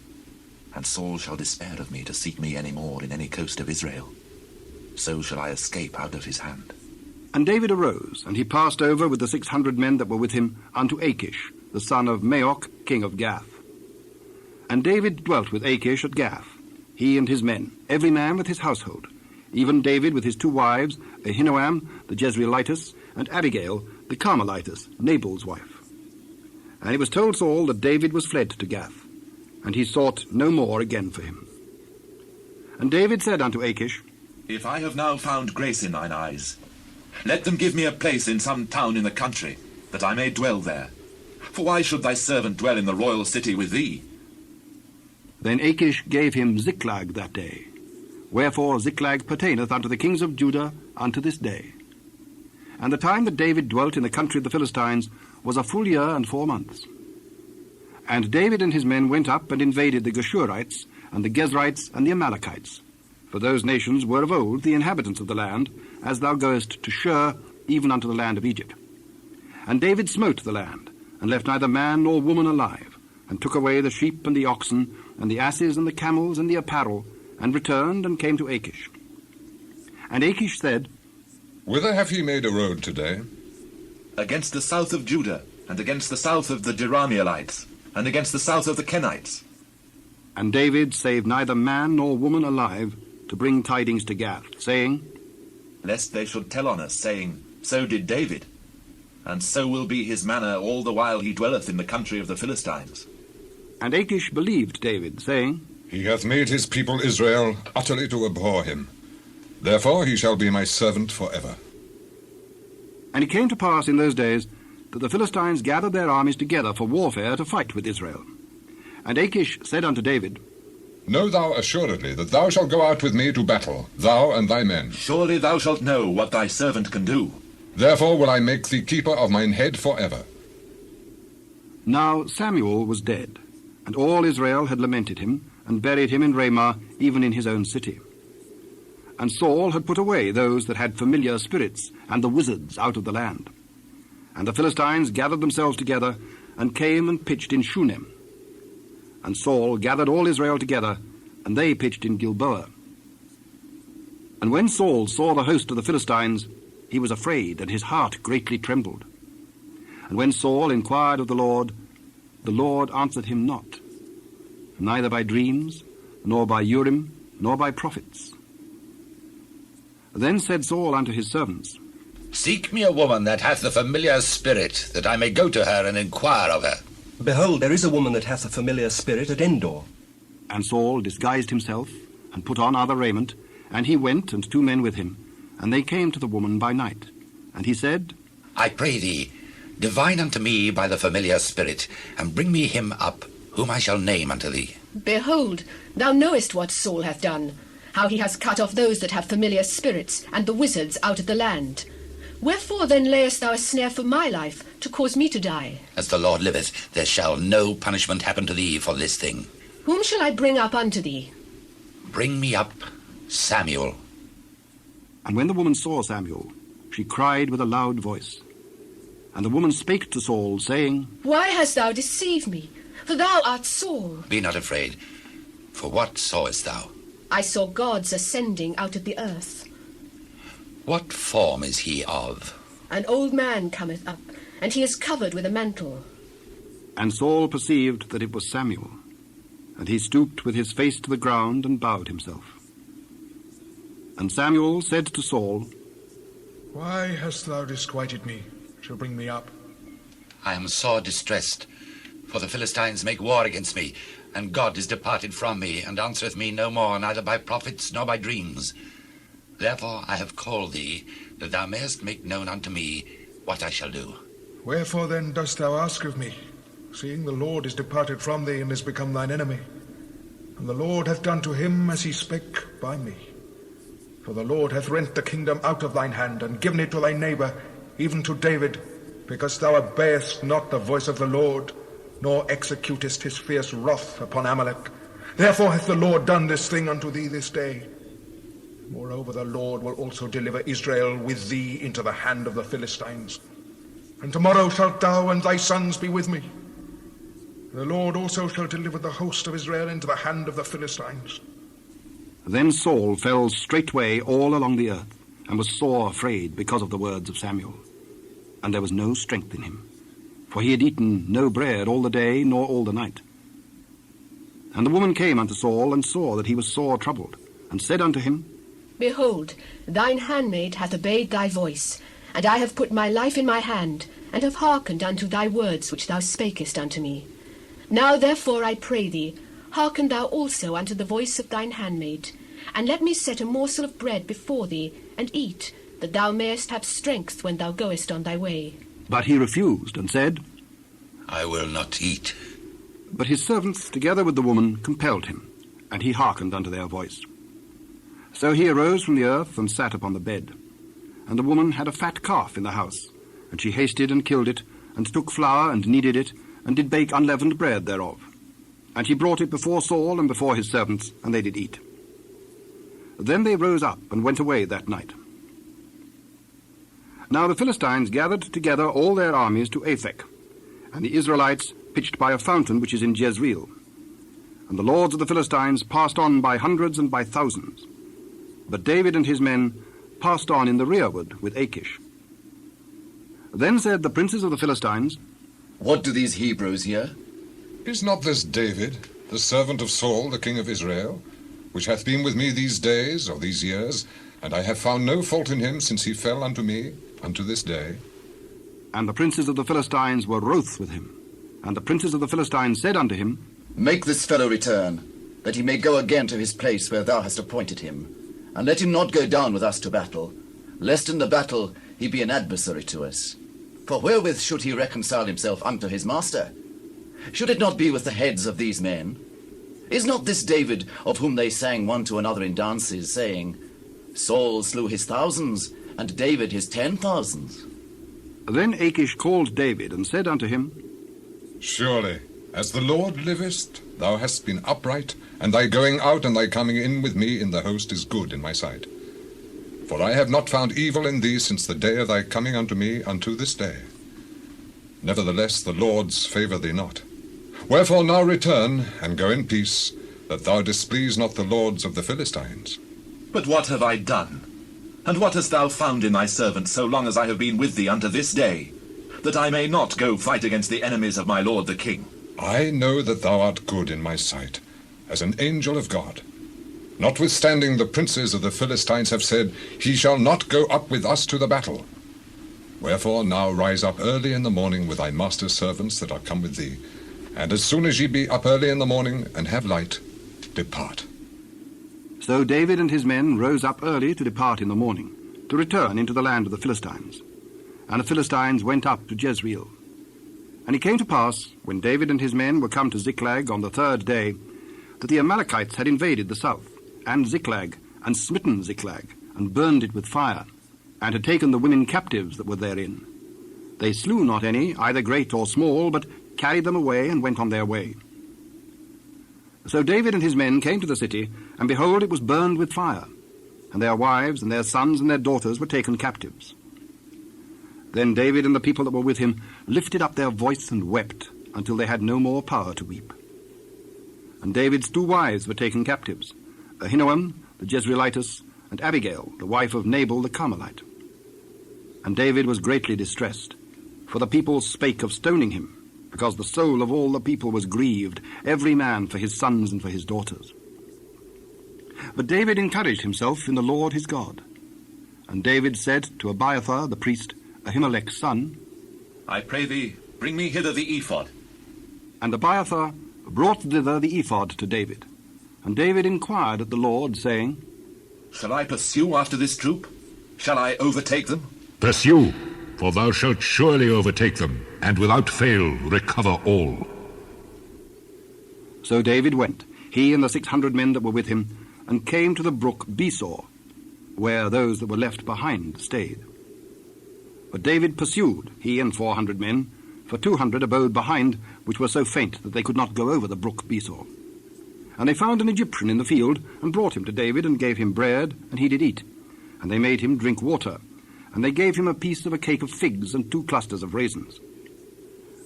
And Saul shall despair of me to seek me any more in any coast of Israel. So shall I escape out of his hand. And David arose, and he passed over with the 600 men that were with him unto Achish, the son of Maoch, king of Gath. And David dwelt with Achish at Gath, he and his men, every man with his household, even David with his 2 wives, Ahinoam the Jezreelitess, and Abigail the Carmelitess, Nabal's wife. And it was told Saul that David was fled to Gath, and he sought no more again for him. And David said unto Achish, If I have now found grace in thine eyes, let them give me a place in some town in the country, that I may dwell there. For why should thy servant dwell in the royal city with thee? Then Achish gave him Ziklag that day. Wherefore Ziklag pertaineth unto the kings of Judah unto this day. And the time that David dwelt in the country of the Philistines was a full year and 4 months. And David and his men went up and invaded the Geshurites, and the Gezrites, and the Amalekites. For those nations were of old the inhabitants of the land, as thou goest to Shur, even unto the land of Egypt. And David smote the land, and left neither man nor woman alive, and took away the sheep and the oxen, and the asses and the camels and the apparel, and returned and came to Achish. And Achish said, Whither have ye made a road today? Against the south of Judah, and against the south of the Jerahmeelites, and against the south of the Kenites. And David saved neither man nor woman alive, to bring tidings to Gath, saying, Lest they should tell on us, saying, So did David, and so will be his manner all the while he dwelleth in the country of the Philistines. And Achish believed David, saying, He hath made his people Israel utterly to abhor him. Therefore he shall be my servant forever. And it came to pass in those days that the Philistines gathered their armies together for warfare to fight with Israel. And Achish said unto David, Know thou assuredly that thou shalt go out with me to battle, thou and thy men. Surely thou shalt know what thy servant can do. Therefore will I make thee keeper of mine head forever. Now Samuel was dead, and all Israel had lamented him, and buried him in Ramah, even in his own city. And Saul had put away those that had familiar spirits, and the wizards out of the land. And the Philistines gathered themselves together, and came and pitched in Shunem. And Saul gathered all Israel together, and they pitched in Gilboa. And when Saul saw the host of the Philistines, he was afraid, and his heart greatly trembled. And when Saul inquired of the Lord answered him not, neither by dreams, nor by Urim, nor by prophets. Then said Saul unto his servants, Seek me a woman that hath the familiar spirit, that I may go to her and inquire of her. Behold, there is a woman that hath a familiar spirit at Endor. And Saul disguised himself, and put on other raiment, and he went, and 2 men with him, and they came to the woman by night. And he said, I pray thee, divine unto me by the familiar spirit, and bring me him up, whom I shall name unto thee. Behold, thou knowest what Saul hath done, how he has cut off those that have familiar spirits, and the wizards out of the land. Wherefore then layest thou a snare for my life, to cause me to die? As the Lord liveth, there shall no punishment happen to thee for this thing. Whom shall I bring up unto thee? Bring me up Samuel. And when the woman saw Samuel, she cried with a loud voice. And the woman spake to Saul, saying, Why hast thou deceived me? For thou art Saul. Be not afraid, for what sawest thou? I saw gods ascending out of the earth. What form is he of? An old man cometh up, and he is covered with a mantle. And Saul perceived that it was Samuel, and he stooped with his face to the ground and bowed himself. And Samuel said to Saul, Why hast thou disquieted me to bring me up? I am sore distressed, for the Philistines make war against me, and God is departed from me, and answereth me no more, neither by prophets nor by dreams. Therefore I have called thee, that thou mayest make known unto me what I shall do. Wherefore then dost thou ask of me, seeing the Lord is departed from thee, and is become thine enemy? And the Lord hath done to him as he spake by me. For the Lord hath rent the kingdom out of thine hand, and given it to thy neighbour, even to David, because thou obeyest not the voice of the Lord, nor executest his fierce wrath upon Amalek. Therefore hath the Lord done this thing unto thee this day. Moreover, the Lord will also deliver Israel with thee into the hand of the Philistines. And tomorrow shalt thou and thy sons be with me. The Lord also shall deliver the host of Israel into the hand of the Philistines. Then Saul fell straightway all along the earth, and was sore afraid because of the words of Samuel. And there was no strength in him, for he had eaten no bread all the day nor all the night. And the woman came unto Saul, and saw that he was sore troubled, and said unto him, Behold, thine handmaid hath obeyed thy voice, and I have put my life in my hand, and have hearkened unto thy words which thou spakest unto me. Now therefore I pray thee, hearken thou also unto the voice of thine handmaid, and let me set a morsel of bread before thee, and eat, that thou mayest have strength when thou goest on thy way. But he refused, and said, I will not eat. But his servants, together with the woman, compelled him, and he hearkened unto their voice. So he arose from the earth, and sat upon the bed. And the woman had a fat calf in the house, and she hasted and killed it, and took flour, and kneaded it, and did bake unleavened bread thereof. And he brought it before Saul and before his servants, and they did eat. Then they rose up, and went away that night. Now the Philistines gathered together all their armies to Aphek, and the Israelites pitched by a fountain which is in Jezreel. And the lords of the Philistines passed on by hundreds and by thousands. But David and his men passed on in the rearward with Achish. Then said the princes of the Philistines, What do these Hebrews here? Is not this David, the servant of Saul, the king of Israel, which hath been with me these days, or these years, and I have found no fault in him since he fell unto me, unto this day? And the princes of the Philistines were wroth with him. And the princes of the Philistines said unto him, Make this fellow return, that he may go again to his place where thou hast appointed him, and let him not go down with us to battle, lest in the battle he be an adversary to us. For wherewith should he reconcile himself unto his master? Should it not be with the heads of these men? Is not this David, of whom they sang one to another in dances, saying, Saul slew his thousands, and David his 10,000s? Then Achish called David, and said unto him, Surely, as the Lord livest, thou hast been upright, and thy going out and thy coming in with me in the host is good in my sight. For I have not found evil in thee since the day of thy coming unto me unto this day. Nevertheless, the Lords favour thee not. Wherefore now return, and go in peace, that thou displease not the lords of the Philistines. But what have I done? And what hast thou found in thy servant so long as I have been with thee unto this day, that I may not go fight against the enemies of my lord the king? I know that thou art good in my sight, as an angel of God. Notwithstanding, the princes of the Philistines have said, He shall not go up with us to the battle. Wherefore now rise up early in the morning with thy master's servants that are come with thee, and as soon as ye be up early in the morning and have light, depart. So David and his men rose up early to depart in the morning, to return into the land of the Philistines. And the Philistines went up to Jezreel. And it came to pass, when David and his men were come to Ziklag on the third day, that the Amalekites had invaded the south, and Ziklag, and smitten Ziklag, and burned it with fire, and had taken the women captives that were therein. They slew not any, either great or small, but carried them away and went on their way. So David and his men came to the city, and behold, it was burned with fire, and their wives and their sons and their daughters were taken captives. Then David and the people that were with him lifted up their voice and wept, until they had no more power to weep. And David's 2 wives were taken captives, Ahinoam the Jezreelitess, and Abigail, the wife of Nabal the Carmelite. And David was greatly distressed, for the people spake of stoning him, because the soul of all the people was grieved, every man for his sons and for his daughters. But David encouraged himself in the Lord his God. And David said to Abiathar the priest, Ahimelech's son, I pray thee, bring me hither the ephod. And Abiathar brought thither the ephod to David. And David inquired at the Lord, saying, Shall I pursue after this troop? Shall I overtake them? Pursue, for thou shalt surely overtake them, and without fail recover all. So David went, he and the 600 men that were with him, and came to the brook Besor, where those that were left behind stayed. But David pursued, he and 400 men, for 200 abode behind, which were so faint that they could not go over the brook Besor. And they found an Egyptian in the field, and brought him to David, and gave him bread, and he did eat. And they made him drink water, and they gave him a piece of a cake of figs and 2 clusters of raisins.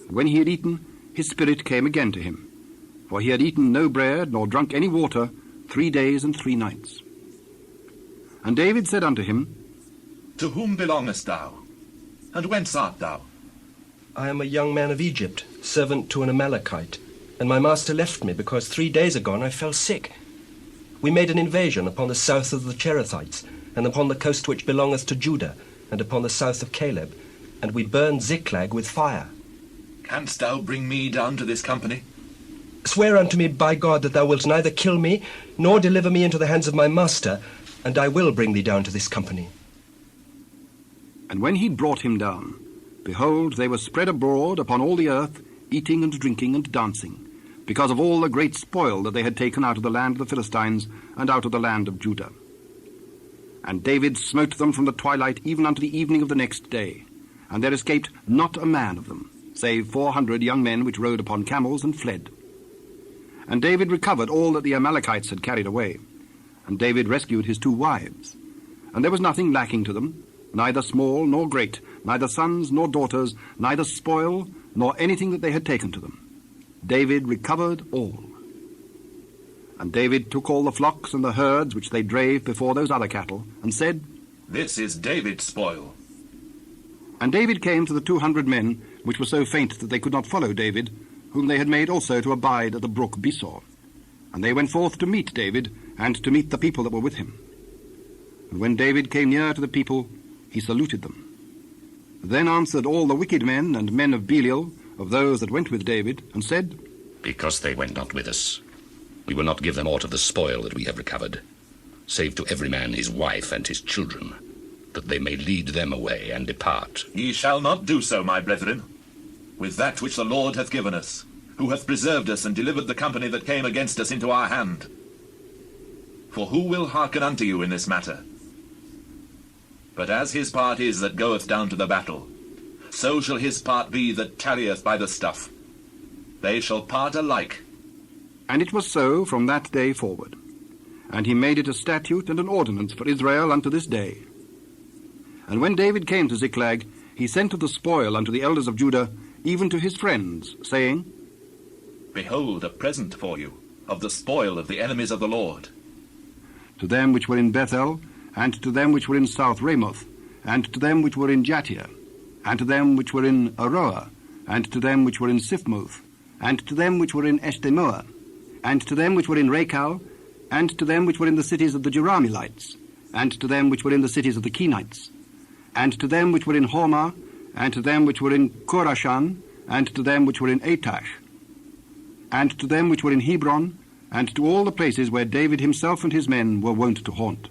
And when he had eaten, his spirit came again to him, for he had eaten no bread, nor drunk any water, 3 days and 3 nights. And David said unto him, To whom belongest thou? And whence art thou? I am a young man of Egypt, servant to an Amalekite, and my master left me because 3 days agone I fell sick. We made an invasion upon the south of the Cherethites, and upon the coast which belongeth to Judah, and upon the south of Caleb, and we burned Ziklag with fire. Canst thou bring me down to this company? Swear unto me by God that thou wilt neither kill me, nor deliver me into the hands of my master, and I will bring thee down to this company. And when he brought him down, behold, they were spread abroad upon all the earth, eating and drinking and dancing, because of all the great spoil that they had taken out of the land of the Philistines and out of the land of Judah. And David smote them from the twilight even unto the evening of the next day, and there escaped not a man of them, save 400 young men which rode upon camels and fled. And David recovered all that the Amalekites had carried away, and David rescued his 2 wives. And there was nothing lacking to them, neither small nor great, neither sons nor daughters, neither spoil, nor anything that they had taken to them. David recovered all. And David took all the flocks and the herds which they drave before those other cattle, and said, This is David's spoil. And David came to the 200 men, which were so faint that they could not follow David, whom they had made also to abide at the brook Besor. And they went forth to meet David, and to meet the people that were with him. And when David came near to the people, he saluted them. Then answered all the wicked men and men of Belial, of those that went with David, and said, Because they went not with us, we will not give them aught of the spoil that we have recovered, save to every man his wife and his children, that they may lead them away and depart. Ye shall not do so, my brethren, with that which the Lord hath given us, who hath preserved us and delivered the company that came against us into our hand. For who will hearken unto you in this matter? But as his part is that goeth down to the battle, so shall his part be that tarrieth by the stuff. They shall part alike. And it was so from that day forward. And he made it a statute and an ordinance for Israel unto this day. And when David came to Ziklag, he sent of the spoil unto the elders of Judah even to his friends, saying, Behold, a present for you, of the spoil of the enemies of the Lord. To them which were in Bethel, and to them which were in South Ramoth, and to them which were in Jattir, and to them which were in Aroah, and to them which were in Siphmoth, and to them which were in Eshtemoa, and to them which were in Rachal, and to them which were in the cities of the Jerahmeelites, and to them which were in the cities of the Kenites, and to them which were in Hormah, and to them which were in Korashan, and to them which were in Atash, and to them which were in Hebron, and to all the places where David himself and his men were wont to haunt.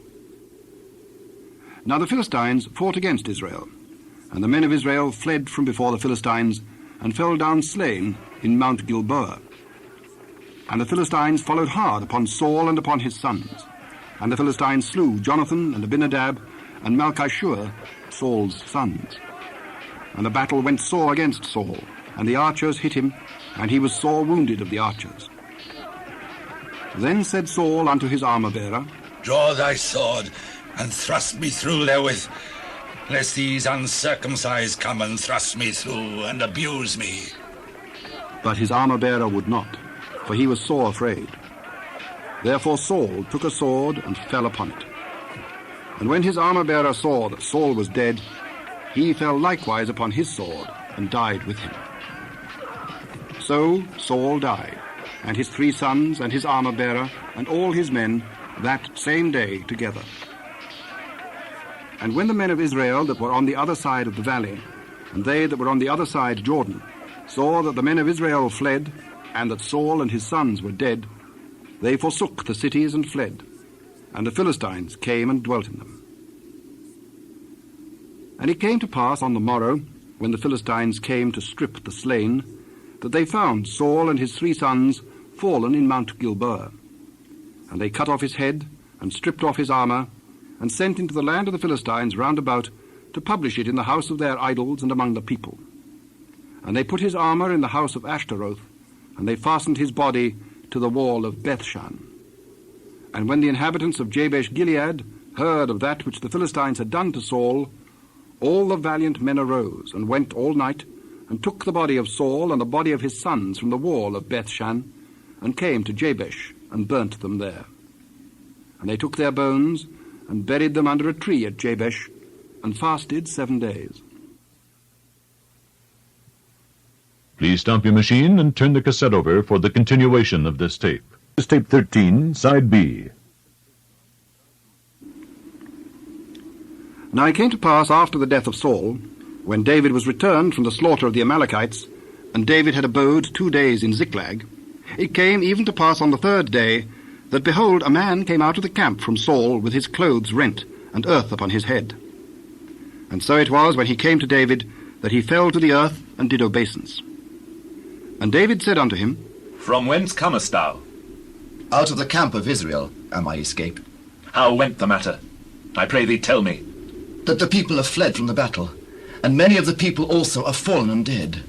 Now the Philistines fought against Israel, and the men of Israel fled from before the Philistines, and fell down slain in Mount Gilboa. And the Philistines followed hard upon Saul and upon his sons. And the Philistines slew Jonathan and Abinadab and Malchishua, Saul's sons. And the battle went sore against Saul, and the archers hit him, and he was sore wounded of the archers. Then said Saul unto his armor-bearer, Draw thy sword, and thrust me through therewith, lest these uncircumcised come and thrust me through and abuse me. But his armor-bearer would not, for he was sore afraid. Therefore Saul took a sword and fell upon it. And when his armor-bearer saw that Saul was dead, he fell likewise upon his sword, and died with him. So Saul died, and his 3 sons, and his armor-bearer, and all his men, that same day together. And when the men of Israel that were on the other side of the valley, and they that were on the other side Jordan, saw that the men of Israel fled, and that Saul and his sons were dead, they forsook the cities and fled, and the Philistines came and dwelt in them. And it came to pass on the morrow, when the Philistines came to strip the slain, that they found Saul and his 3 sons fallen in Mount Gilboa. And they cut off his head, and stripped off his armor, and sent into the land of the Philistines round about, to publish it in the house of their idols and among the people. And they put his armor in the house of Ashtaroth, and they fastened his body to the wall of Bethshan. And when the inhabitants of Jabesh-Gilead heard of that which the Philistines had done to Saul, all the valiant men arose, and went all night, and took the body of Saul and the body of his sons from the wall of Bethshan, and came to Jabesh, and burnt them there. And they took their bones, and buried them under a tree at Jabesh, and fasted 7 days. Please stop your machine and turn the cassette over for the continuation of this tape. This is tape 13, side B. Now it came to pass after the death of Saul, when David was returned from the slaughter of the Amalekites, and David had abode 2 days in Ziklag, it came even to pass on the 3rd day, that behold, a man came out of the camp from Saul with his clothes rent, and earth upon his head. And so it was, when he came to David, that he fell to the earth, and did obeisance. And David said unto him, From whence comest thou? Out of the camp of Israel am I escaped. How went the matter? I pray thee, tell me. That the people have fled from the battle, and many of the people also are fallen and dead.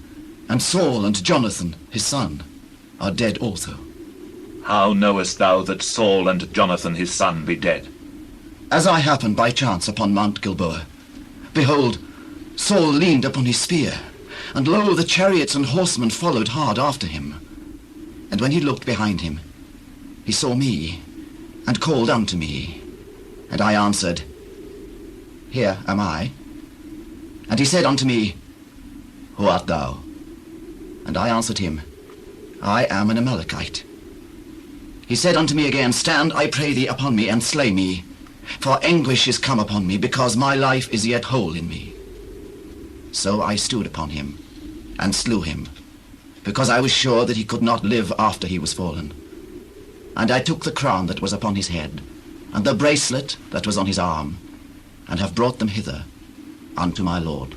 And Saul and Jonathan, his son, are dead also. How knowest thou that Saul and Jonathan his son be dead? As I happened by chance upon Mount Gilboa, behold, Saul leaned upon his spear, and lo, the chariots and horsemen followed hard after him. And when he looked behind him, he saw me, and called unto me. And I answered, Here am I. And he said unto me, Who art thou? And I answered him, I am an Amalekite. He said unto me again, Stand, I pray thee, upon me, and slay me, for anguish is come upon me, because my life is yet whole in me. So I stood upon him, and slew him, because I was sure that he could not live after he was fallen. And I took the crown that was upon his head, and the bracelet that was on his arm, and have brought them hither unto my Lord.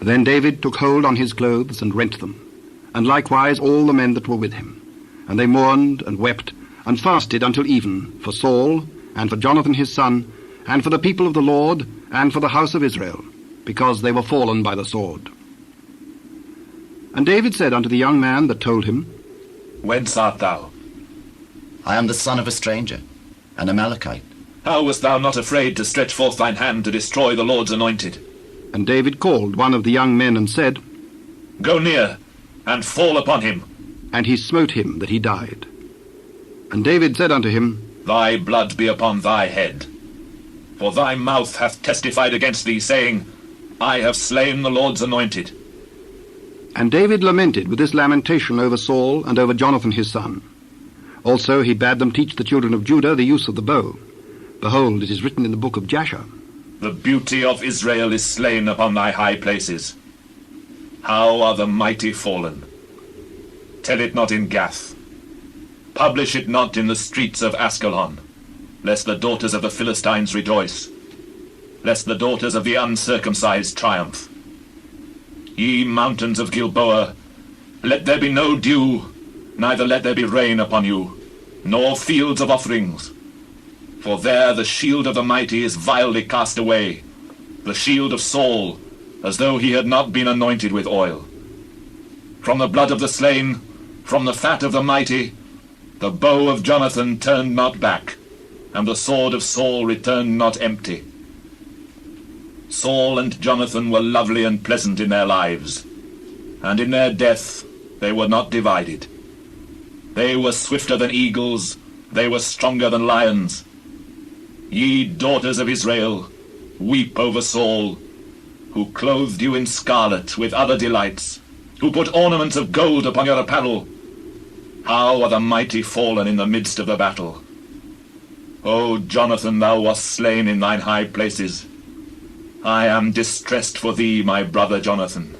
Then David took hold on his clothes, and rent them, and likewise all the men that were with him. And they mourned, and wept, and fasted until even, for Saul, and for Jonathan his son, and for the people of the Lord, and for the house of Israel, because they were fallen by the sword. And David said unto the young man that told him, Whence art thou? I am the son of a stranger, an Amalekite. How wast thou not afraid to stretch forth thine hand to destroy the Lord's anointed? And David called one of the young men and said, Go near, and fall upon him. And he smote him that he died. And David said unto him, Thy blood be upon thy head. For thy mouth hath testified against thee, saying, I have slain the Lord's anointed. And David lamented with this lamentation over Saul and over Jonathan his son. Also he bade them teach the children of Judah the use of the bow. Behold, it is written in the book of Jasher, The beauty of Israel is slain upon thy high places. How are the mighty fallen? Tell it not in Gath. Publish it not in the streets of Askelon, lest the daughters of the Philistines rejoice, lest the daughters of the uncircumcised triumph. Ye mountains of Gilboa, let there be no dew, neither let there be rain upon you, nor fields of offerings. For there the shield of the mighty is vilely cast away, the shield of Saul, as though he had not been anointed with oil. From the blood of the slain, from the fat of the mighty, the bow of Jonathan turned not back, and the sword of Saul returned not empty. Saul and Jonathan were lovely and pleasant in their lives, and in their death they were not divided. They were swifter than eagles, they were stronger than lions. Ye daughters of Israel, weep over Saul, who clothed you in scarlet with other delights, who put ornaments of gold upon your apparel. How are the mighty fallen in the midst of the battle? O Jonathan, thou wast slain in thine high places. I am distressed for thee, my brother Jonathan.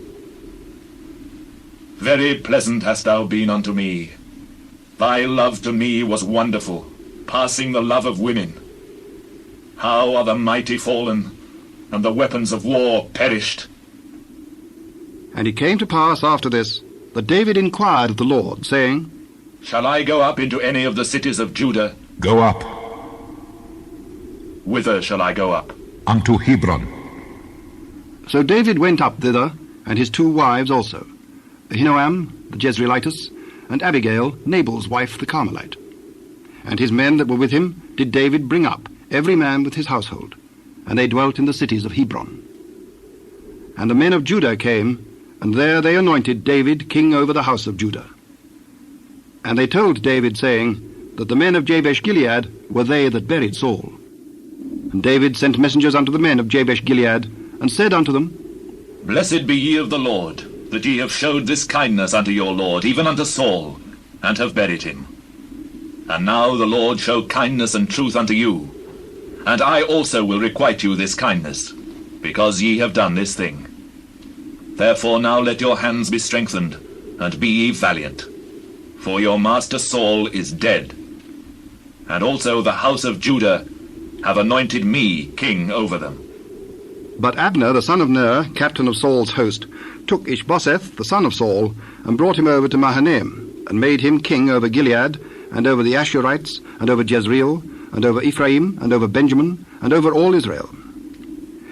Very pleasant hast thou been unto me. Thy love to me was wonderful, passing the love of women. How are the mighty fallen, and the weapons of war perished? And it came to pass after this, that David inquired of the Lord, saying, Shall I go up into any of the cities of Judah? Go up. Whither shall I go up? Unto Hebron. So David went up thither, and his two wives also, Ahinoam the Jezreelitess, and Abigail, Nabal's wife, the Carmelite. And his men that were with him did David bring up, every man with his household, and they dwelt in the cities of Hebron. And the men of Judah came, and there they anointed David king over the house of Judah. And they told David, saying, that the men of Jabesh-Gilead were they that buried Saul. And David sent messengers unto the men of Jabesh-Gilead, and said unto them, Blessed be ye of the Lord, that ye have showed this kindness unto your Lord, even unto Saul, and have buried him. And now the Lord show kindness and truth unto you, and I also will requite you this kindness, because ye have done this thing. Therefore now let your hands be strengthened, and be ye valiant. For your master Saul is dead, and also the house of Judah have anointed me king over them. But Abner, the son of Ner, captain of Saul's host, took Ishbosheth, the son of Saul, and brought him over to Mahanaim, and made him king over Gilead, and over the Ashurites, and over Jezreel, and over Ephraim, and over Benjamin, and over all Israel.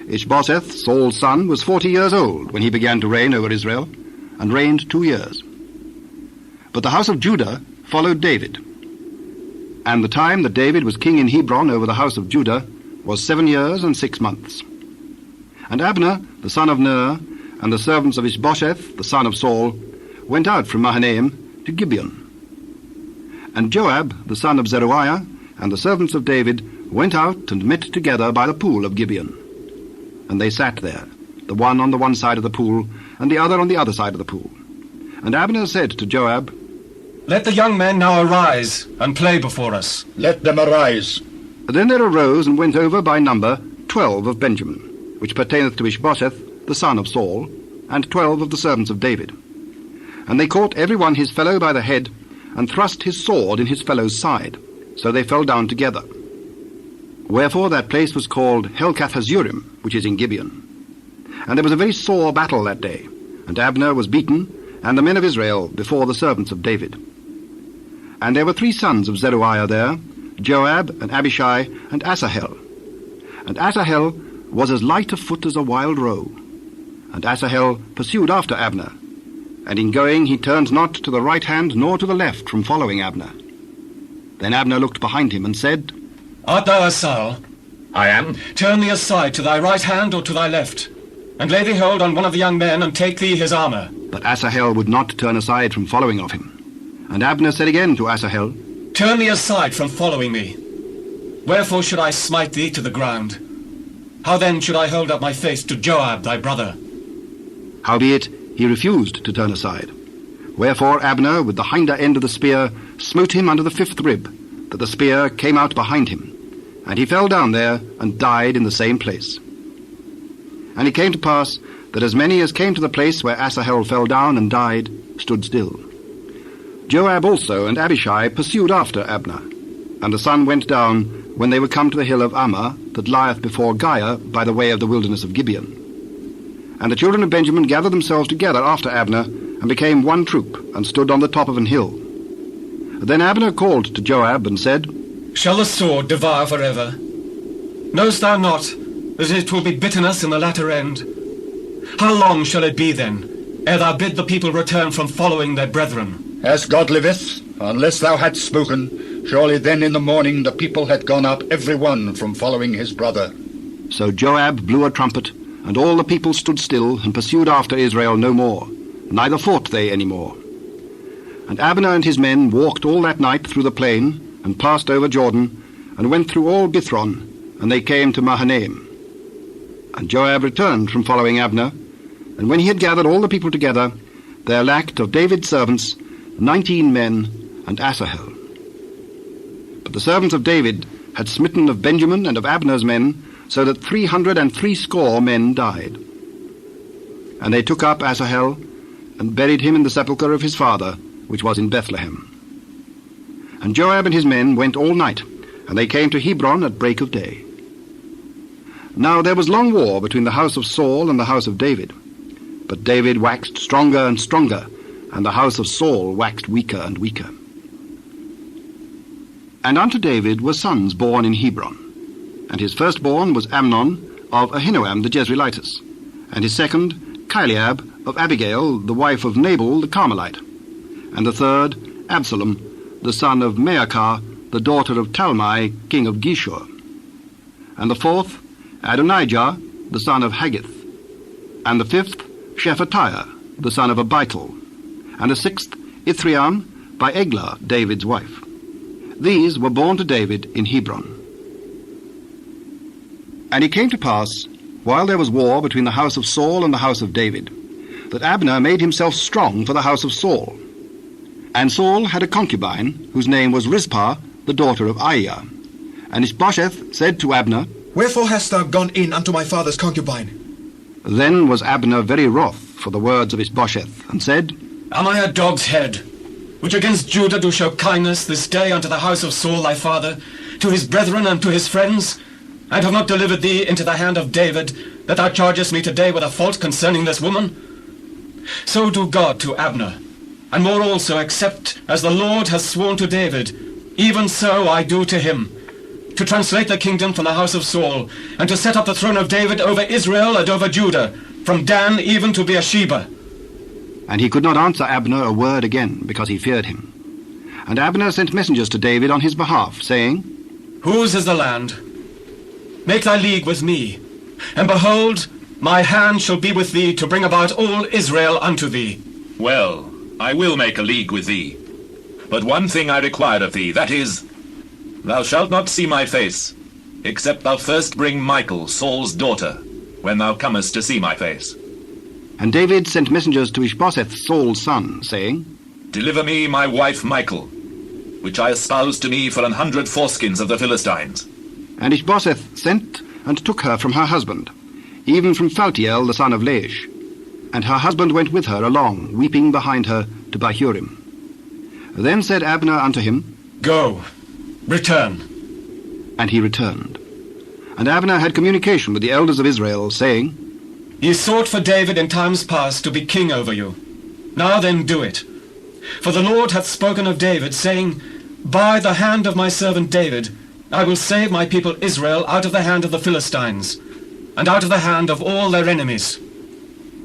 Ishbosheth, Saul's son, was 40 years old when he began to reign over Israel, and reigned 2 years. But the house of Judah followed David. And the time that David was king in Hebron over the house of Judah was 7 years and 6 months. And Abner, the son of Ner, and the servants of Ishbosheth, the son of Saul, went out from Mahanaim to Gibeon. And Joab, the son of Zeruiah, and the servants of David went out and met together by the pool of Gibeon. And they sat there, the one on the one side of the pool, and the other on the other side of the pool. And Abner said to Joab, Let the young men now arise, and play before us. Let them arise. Then there arose and went over by number 12 of Benjamin, which pertaineth to Ishbosheth, the son of Saul, and 12 of the servants of David. And they caught every one his fellow by the head, and thrust his sword in his fellow's side, so they fell down together. Wherefore that place was called Helkath-Hazurim, which is in Gibeon. And there was a very sore battle that day, and Abner was beaten, and the men of Israel before the servants of David. And there were 3 sons of Zeruiah there, Joab, and Abishai, and Asahel. And Asahel was as light of foot as a wild roe. And Asahel pursued after Abner, and in going he turned not to the right hand nor to the left from following Abner. Then Abner looked behind him and said, Art thou a Saul? I am. Turn thee aside to thy right hand or to thy left, and lay thee hold on one of the young men, and take thee his armour. But Asahel would not turn aside from following of him. And Abner said again to Asahel, Turn thee aside from following me. Wherefore should I smite thee to the ground? How then should I hold up my face to Joab thy brother? Howbeit he refused to turn aside. Wherefore Abner, with the hinder end of the spear, smote him under the 5th rib, that the spear came out behind him. And he fell down there, and died in the same place. And it came to pass, that as many as came to the place where Asahel fell down and died, stood still. Joab also and Abishai pursued after Abner. And the sun went down when they were come to the hill of Ammah, that lieth before Giah, by the way of the wilderness of Gibeon. And the children of Benjamin gathered themselves together after Abner, and became one troop, and stood on the top of an hill. Then Abner called to Joab, and said, Shall the sword devour forever? Knowest thou not that it will be bitterness in the latter end? How long shall it be then, ere thou bid the people return from following their brethren? As God liveth, unless thou hadst spoken, surely then in the morning the people had gone up every one from following his brother. So Joab blew a trumpet, and all the people stood still, and pursued after Israel no more, neither fought they any more. And Abner and his men walked all that night through the plain, and passed over Jordan, and went through all Bithron, and they came to Mahanaim. And Joab returned from following Abner, and when he had gathered all the people together, there lacked of David's servants 19 men and Asahel. But the servants of David had smitten of Benjamin and of Abner's men, so that 360 men died. And they took up Asahel, and buried him in the sepulchre of his father, which was in Bethlehem. And Joab and his men went all night, and they came to Hebron at break of day. Now there was long war between the house of Saul and the house of David. But David waxed stronger and stronger, and the house of Saul waxed weaker and weaker. And unto David were sons born in Hebron. And his firstborn was Amnon of Ahinoam the Jezreelitess, and his second Chileab of Abigail, the wife of Nabal the Carmelite, and the third Absalom, the son of Maacah, the daughter of Talmai, king of Geshur, and the fourth Adonijah, the son of Haggith, and the fifth Shephatiah, the son of Abital, and the sixth Ithream by Eglah, David's wife. These were born to David in Hebron. And it came to pass, while there was war between the house of Saul and the house of David, that Abner made himself strong for the house of Saul. And Saul had a concubine, whose name was Rizpah, the daughter of Aiah. And Ishbosheth said to Abner, Wherefore hast thou gone in unto my father's concubine? Then was Abner very wroth for the words of Ishbosheth, and said, Am I a dog's head, which against Judah do show kindness this day unto the house of Saul thy father, to his brethren and to his friends, and have not delivered thee into the hand of David, that thou chargest me today with a fault concerning this woman? So do God to Abner, and more also, except as the Lord has sworn to David, even so I do to him, to translate the kingdom from the house of Saul, and to set up the throne of David over Israel and over Judah, from Dan even to Beersheba. And he could not answer Abner a word again, because he feared him. And Abner sent messengers to David on his behalf, saying, Whose is the land? Make thy league with me, and behold, my hand shall be with thee to bring about all Israel unto thee. Well, I will make a league with thee. But one thing I require of thee, that is, thou shalt not see my face, except thou first bring Michal, Saul's daughter, when thou comest to see my face. And David sent messengers to Ishbosheth, Saul's son, saying, Deliver me my wife Michal, which I espoused to me for 100 foreskins of the Philistines. And Ishbosheth sent and took her from her husband, even from Phaltiel the son of Laish. And her husband went with her along, weeping behind her, to Bahurim. Then said Abner unto him, Go, return. And he returned. And Abner had communication with the elders of Israel, saying, Ye sought for David in times past to be king over you. Now then do it. For the Lord hath spoken of David, saying, By the hand of my servant David I will save my people Israel out of the hand of the Philistines, and out of the hand of all their enemies.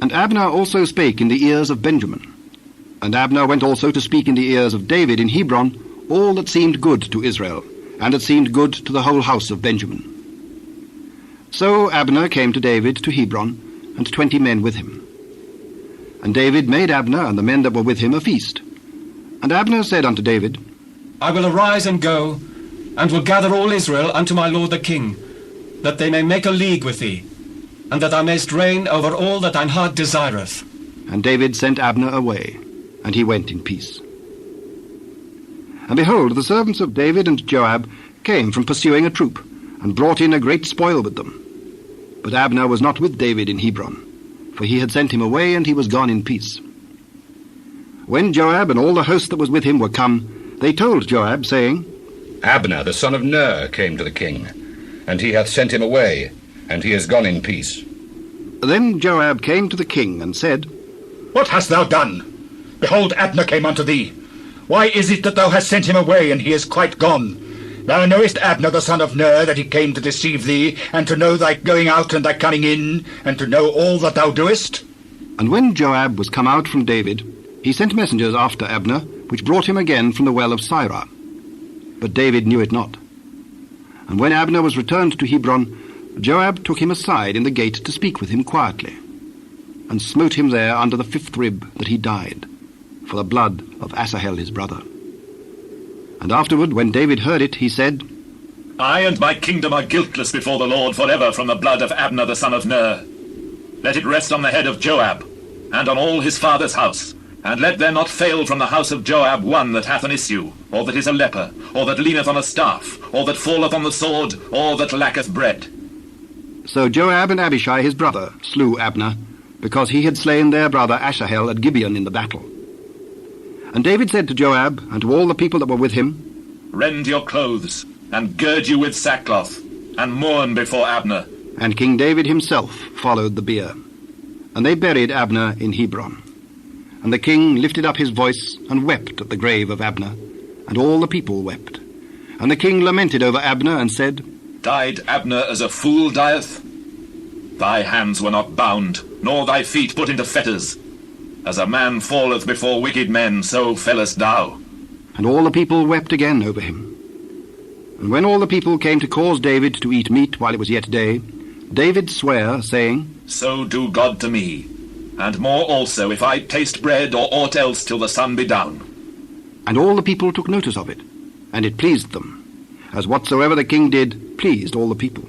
And Abner also spake in the ears of Benjamin. And Abner went also to speak in the ears of David in Hebron all that seemed good to Israel, and that seemed good to the whole house of Benjamin. So Abner came to David to Hebron, and 20 men with him. And David made Abner and the men that were with him a feast. And Abner said unto David, I will arise and go, and will gather all Israel unto my lord the king, that they may make a league with thee, and that thou mayst reign over all that thine heart desireth. And David sent Abner away, and he went in peace. And behold, the servants of David and Joab came from pursuing a troop, and brought in a great spoil with them. But Abner was not with David in Hebron, for he had sent him away, and he was gone in peace. When Joab and all the host that was with him were come, they told Joab, saying, Abner the son of Ner came to the king, and he hath sent him away, and he is gone in peace. Then Joab came to the king, and said, What hast thou done? Behold, Abner came unto thee. Why is it that thou hast sent him away, and he is quite gone? Thou knowest Abner the son of Ner, that he came to deceive thee, and to know thy going out and thy coming in, and to know all that thou doest? And when Joab was come out from David, he sent messengers after Abner, which brought him again from the well of Sirah. But David knew it not. And when Abner was returned to Hebron, Joab took him aside in the gate to speak with him quietly, and smote him there under the 5th rib, that he died, for the blood of Asahel his brother. And afterward, when David heard it, he said, I and my kingdom are guiltless before the Lord forever from the blood of Abner the son of Ner. Let it rest on the head of Joab, and on all his father's house, and let there not fail from the house of Joab one that hath an issue, or that is a leper, or that leaneth on a staff, or that falleth on the sword, or that lacketh bread. So Joab and Abishai his brother slew Abner, because he had slain their brother Asahel at Gibeon in the battle. And David said to Joab, and to all the people that were with him, Rend your clothes, and gird you with sackcloth, and mourn before Abner. And King David himself followed the bier. And they buried Abner in Hebron. And the king lifted up his voice, and wept at the grave of Abner, and all the people wept. And the king lamented over Abner, and said, Died Abner as a fool dieth? Thy hands were not bound, nor thy feet put into fetters. As a man falleth before wicked men, so fellest thou. And all the people wept again over him. And when all the people came to cause David to eat meat while it was yet day, David sware, saying, So do God to me, and more also, if I taste bread or aught else till the sun be down. And all the people took notice of it, and it pleased them, as whatsoever the king did pleased all the people.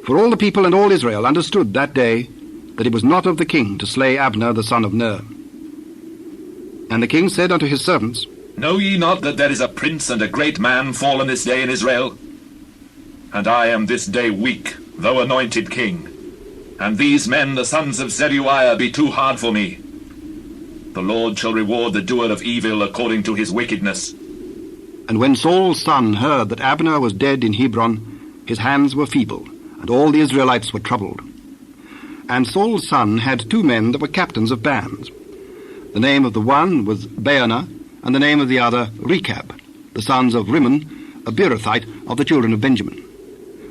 For all the people and all Israel understood that day that it was not of the king to slay Abner the son of Ner. And the king said unto his servants, Know ye not that there is a prince and a great man fallen this day in Israel? And I am this day weak, though anointed king. And these men, the sons of Zeruiah, be too hard for me. The Lord shall reward the doer of evil according to his wickedness. And when Saul's son heard that Abner was dead in Hebron, his hands were feeble, and all the Israelites were troubled. And Saul's son had 2 men that were captains of bands. The name of the one was Baanah, and the name of the other Rechab, the sons of Rimmon, a Beerothite of the children of Benjamin.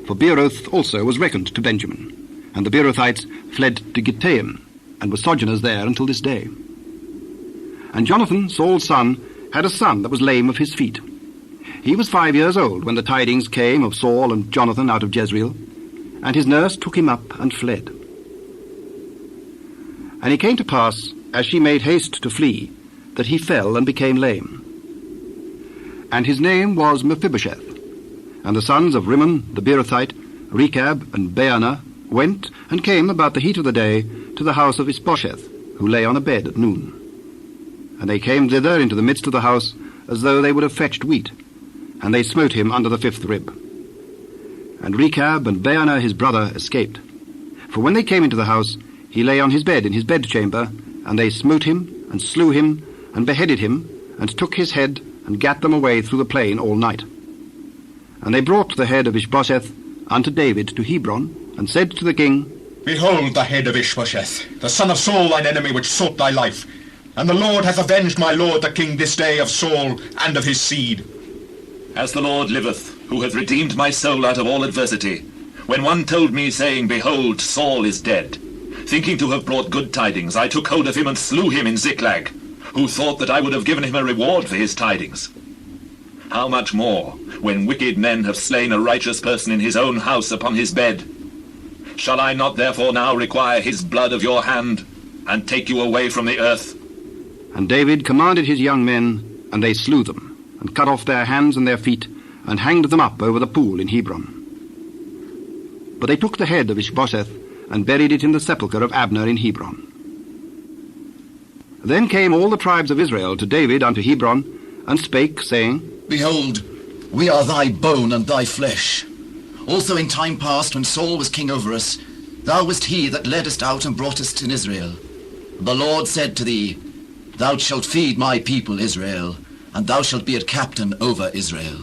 For Beeroth also was reckoned to Benjamin, and the Beerothites fled to Gittaim, and were sojourners there until this day. And Jonathan, Saul's son, had a son that was lame of his feet. He was 5 years old when the tidings came of Saul and Jonathan out of Jezreel, and his nurse took him up and fled. And it came to pass, as she made haste to flee, that he fell and became lame. And his name was Mephibosheth. And the sons of Rimmon the Beerothite, Rechab and Baanah, went and came about the heat of the day to the house of Ishbosheth, who lay on a bed at noon. And they came thither into the midst of the house, as though they would have fetched wheat, and they smote him under the 5th rib. And Rechab and Baanah his brother escaped. For when they came into the house, he lay on his bed in his bedchamber, and they smote him, and slew him, and beheaded him, and took his head, and gat them away through the plain all night. And they brought the head of Ishbosheth unto David to Hebron, and said to the king, Behold the head of Ishbosheth, the son of Saul thine enemy, which sought thy life. And the Lord hath avenged my lord the king this day of Saul and of his seed. As the Lord liveth, who hath redeemed my soul out of all adversity, when one told me, saying, Behold, Saul is dead, thinking to have brought good tidings, I took hold of him and slew him in Ziklag, who thought that I would have given him a reward for his tidings. How much more, when wicked men have slain a righteous person in his own house upon his bed? Shall I not therefore now require his blood of your hand? and take you away from the earth. And David commanded his young men, and they slew them, and cut off their hands and their feet, and hanged them up over the pool in Hebron. But they took the head of Ishbosheth, and buried it in the sepulchre of Abner in Hebron. Then came all the tribes of Israel to David unto Hebron, and spake, saying, Behold, we are thy bone and thy flesh. Also in time past, when Saul was king over us, thou wast he that led us out and brought us in Israel. The Lord said to thee, Thou shalt feed my people Israel, and thou shalt be a captain over Israel.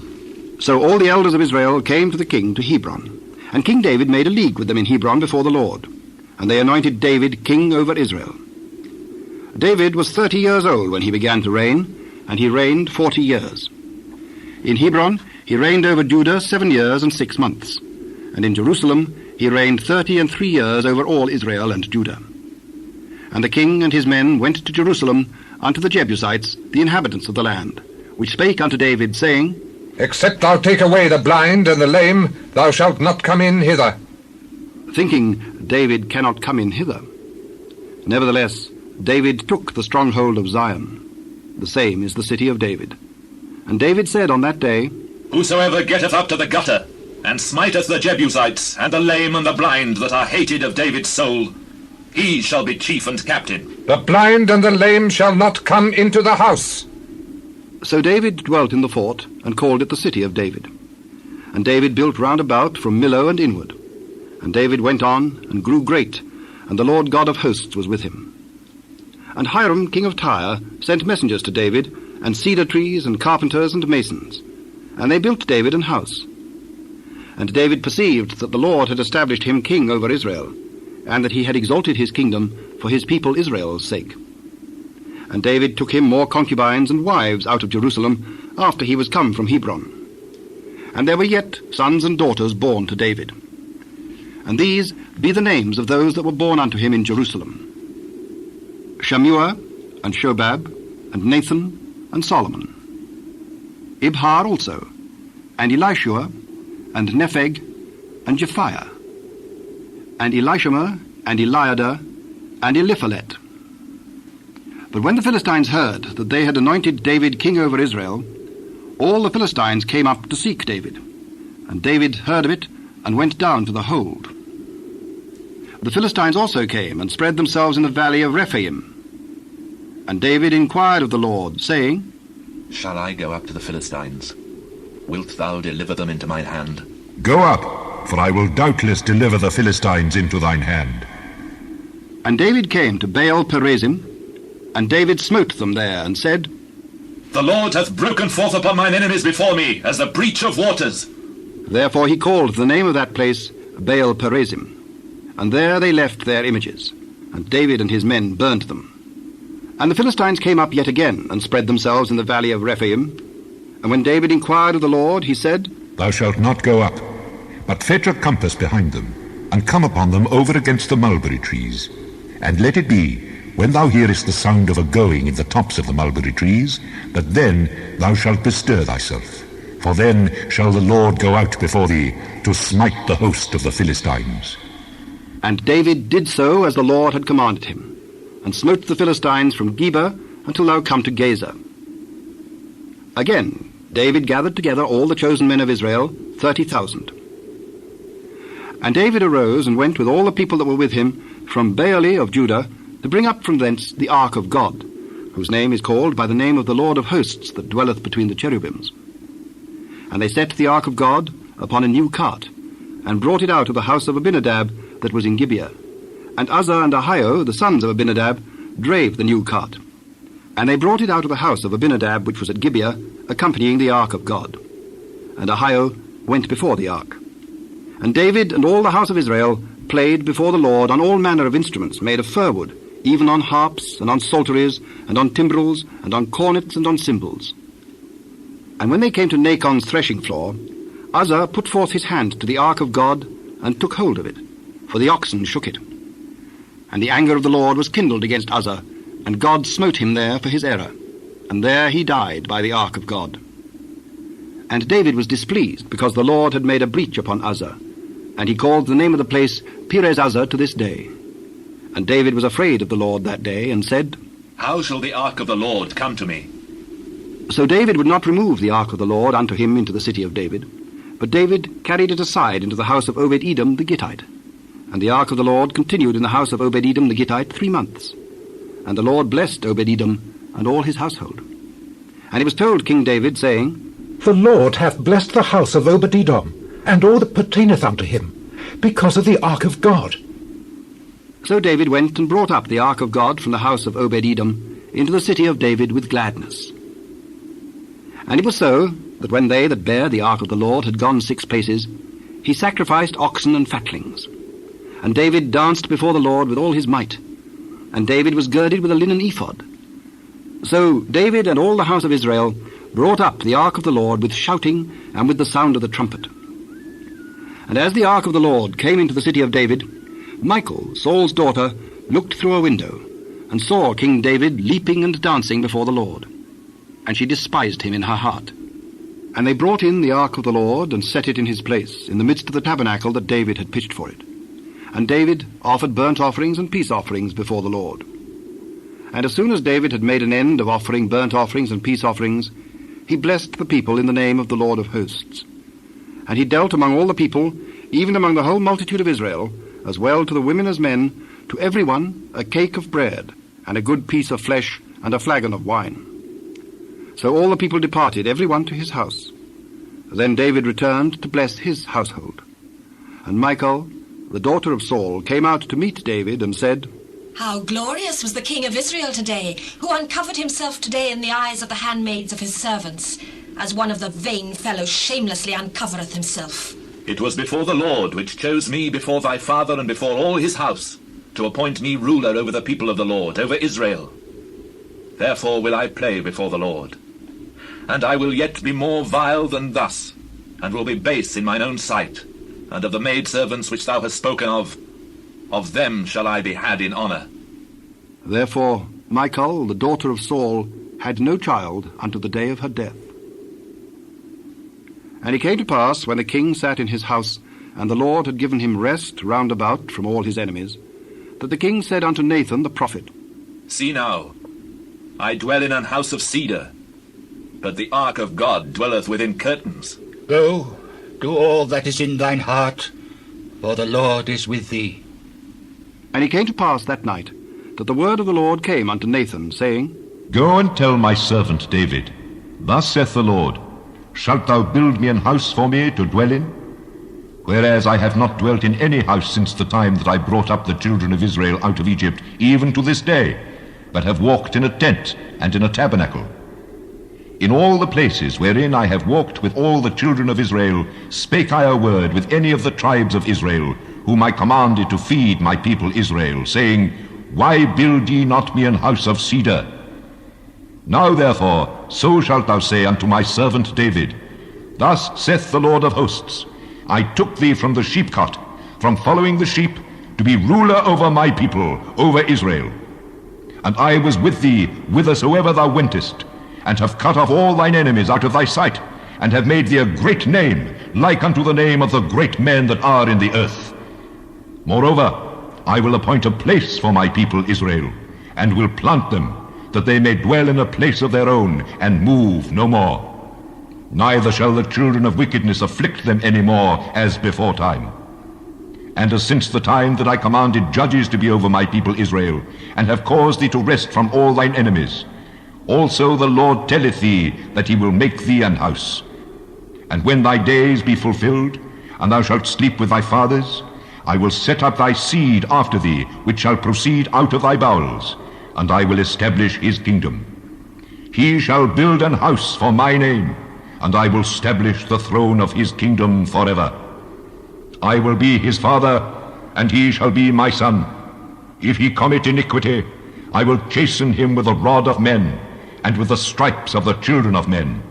So all the elders of Israel came to the king to Hebron, and King David made a league with them in Hebron before the Lord, and they anointed David king over Israel. David was 30 years old when he began to reign, and he reigned 40 years. In Hebron he reigned over Judah 7 years and 6 months, and in Jerusalem he reigned 33 years over all Israel and Judah. And the king and his men went to Jerusalem unto the Jebusites, the inhabitants of the land, which spake unto David, saying, Except thou take away the blind and the lame, thou shalt not come in hither. Thinking, David cannot come in hither. Nevertheless, David took the stronghold of Zion. The same is the city of David. And David said on that day, Whosoever getteth up to the gutter, and smiteth the Jebusites, and the lame and the blind that are hated of David's soul, he shall be chief and captain. The blind and the lame shall not come into the house. So David dwelt in the fort, and called it the city of David. And David built round about from Millo and inward. And David went on, and grew great, and the Lord God of hosts was with him. And Hiram king of Tyre sent messengers to David, and cedar trees, and carpenters, and masons. And they built David an house. And David perceived that the Lord had established him king over Israel, and that he had exalted his kingdom for his people Israel's sake. And David took him more concubines and wives out of Jerusalem, after he was come from Hebron. And there were yet sons and daughters born to David. And these be the names of those that were born unto him in Jerusalem: Shammua, and Shobab, and Nathan, and Solomon. Ibhar also, and Elishua, and Nepheg, and Japhiah, and Elishama, and Eliada, and Eliphalet. But when the Philistines heard that they had anointed David king over Israel, all the Philistines came up to seek David. And David heard of it, and went down to the hold. The Philistines also came, and spread themselves in the valley of Rephaim. And David inquired of the Lord, saying, Shall I go up to the Philistines? Wilt thou deliver them into mine hand? Go up, for I will doubtless deliver the Philistines into thine hand. And David came to Baal Perazim, and David smote them there, and said, The Lord hath broken forth upon mine enemies before me, as the breach of waters. Therefore he called the name of that place Baal Perazim. And there they left their images, and David and his men burnt them. And the Philistines came up yet again, and spread themselves in the valley of Rephaim. And when David inquired of the Lord, he said, Thou shalt not go up, but fetch a compass behind them, and come upon them over against the mulberry trees. And let it be, when thou hearest the sound of a going in the tops of the mulberry trees, that then thou shalt bestir thyself. For then shall the Lord go out before thee to smite the host of the Philistines. And David did so as the Lord had commanded him, and smote the Philistines from Geba until thou come to Gaza. Again David gathered together all the chosen men of Israel, 30,000. And David arose and went with all the people that were with him from Baale of Judah to bring up from thence the ark of God, whose name is called by the name of the Lord of hosts that dwelleth between the cherubims. And they set the ark of God upon a new cart, and brought it out of the house of Abinadab that was in Gibeah. And Uzzah and Ahio, the sons of Abinadab, drave the new cart. And they brought it out of the house of Abinadab which was at Gibeah, accompanying the ark of God. And Ahio went before the ark. And David and all the house of Israel played before the Lord on all manner of instruments made of fir wood, even on harps, and on psalteries, and on timbrels, and on cornets, and on cymbals. And when they came to Nachon's threshing floor, Uzzah put forth his hand to the ark of God, and took hold of it, for the oxen shook it. And the anger of the Lord was kindled against Uzzah, and God smote him there for his error, and there he died by the ark of God. And David was displeased, because the Lord had made a breach upon Uzzah, and he called the name of the place Perez Uzzah to this day. And David was afraid of the Lord that day, and said, How shall the ark of the Lord come to me? So David would not remove the ark of the Lord unto him into the city of David, but David carried it aside into the house of Obed-Edom the Gittite. And the ark of the Lord continued in the house of Obed-Edom the Gittite 3 months. And the Lord blessed Obed-Edom and all his household. And it was told King David, saying, The Lord hath blessed the house of Obed-Edom, and all that pertaineth unto him, because of the ark of God. So David went and brought up the ark of God from the house of Obed-Edom into the city of David with gladness. And it was so, that when they that bare the ark of the Lord had gone 6 paces, he sacrificed oxen and fatlings. And David danced before the Lord with all his might. And David was girded with a linen ephod. So David and all the house of Israel brought up the ark of the Lord with shouting and with the sound of the trumpet. And as the ark of the Lord came into the city of David, Michal, Saul's daughter, looked through a window, and saw King David leaping and dancing before the Lord. And she despised him in her heart. And they brought in the ark of the Lord, and set it in his place, in the midst of the tabernacle that David had pitched for it. And David offered burnt offerings and peace offerings before the Lord. And as soon as David had made an end of offering burnt offerings and peace offerings, he blessed the people in the name of the Lord of hosts. And he dealt among all the people, even among the whole multitude of Israel, as well to the women as men, to every one a cake of bread, and a good piece of flesh, and a flagon of wine. So all the people departed, every one to his house. Then David returned to bless his household. And Michal, the daughter of Saul, came out to meet David, and said, How glorious was the king of Israel today, who uncovered himself today in the eyes of the handmaids of his servants, as one of the vain fellows shamelessly uncovereth himself. It was before the Lord which chose me before thy father and before all his house, to appoint me ruler over the people of the Lord, over Israel. Therefore will I play before the Lord. And I will yet be more vile than thus, and will be base in mine own sight, and of the maidservants which thou hast spoken of them shall I be had in honour. Therefore Michal, the daughter of Saul, had no child unto the day of her death. And it came to pass, when the king sat in his house, and the Lord had given him rest round about from all his enemies, that the king said unto Nathan the prophet, See now, I dwell in an house of cedar, but the ark of God dwelleth within curtains. Go, do all that is in thine heart, for the Lord is with thee. And it came to pass that night, that the word of the Lord came unto Nathan, saying, Go and tell my servant David, Thus saith the Lord, Shalt thou build me an house for me to dwell in? Whereas I have not dwelt in any house since the time that I brought up the children of Israel out of Egypt, even to this day, but have walked in a tent and in a tabernacle. In all the places wherein I have walked with all the children of Israel, spake I a word with any of the tribes of Israel, whom I commanded to feed my people Israel, saying, Why build ye not me an house of cedar? Now therefore, so shalt thou say unto my servant David, Thus saith the Lord of hosts, I took thee from the sheepcot, from following the sheep, to be ruler over my people, over Israel. And I was with thee whithersoever thou wentest, and have cut off all thine enemies out of thy sight, and have made thee a great name, like unto the name of the great men that are in the earth. Moreover, I will appoint a place for my people Israel, and will plant them, that they may dwell in a place of their own, and move no more. Neither shall the children of wickedness afflict them any more, as before time. And as since the time that I commanded judges to be over my people Israel, and have caused thee to rest from all thine enemies, also the Lord telleth thee that he will make thee an house. And when thy days be fulfilled, and thou shalt sleep with thy fathers, I will set up thy seed after thee, which shall proceed out of thy bowels, and I will establish his kingdom. He shall build an house for my name, and I will establish the throne of his kingdom forever. I will be his father, and he shall be my son. If he commit iniquity, I will chasten him with the rod of men, and with the stripes of the children of men.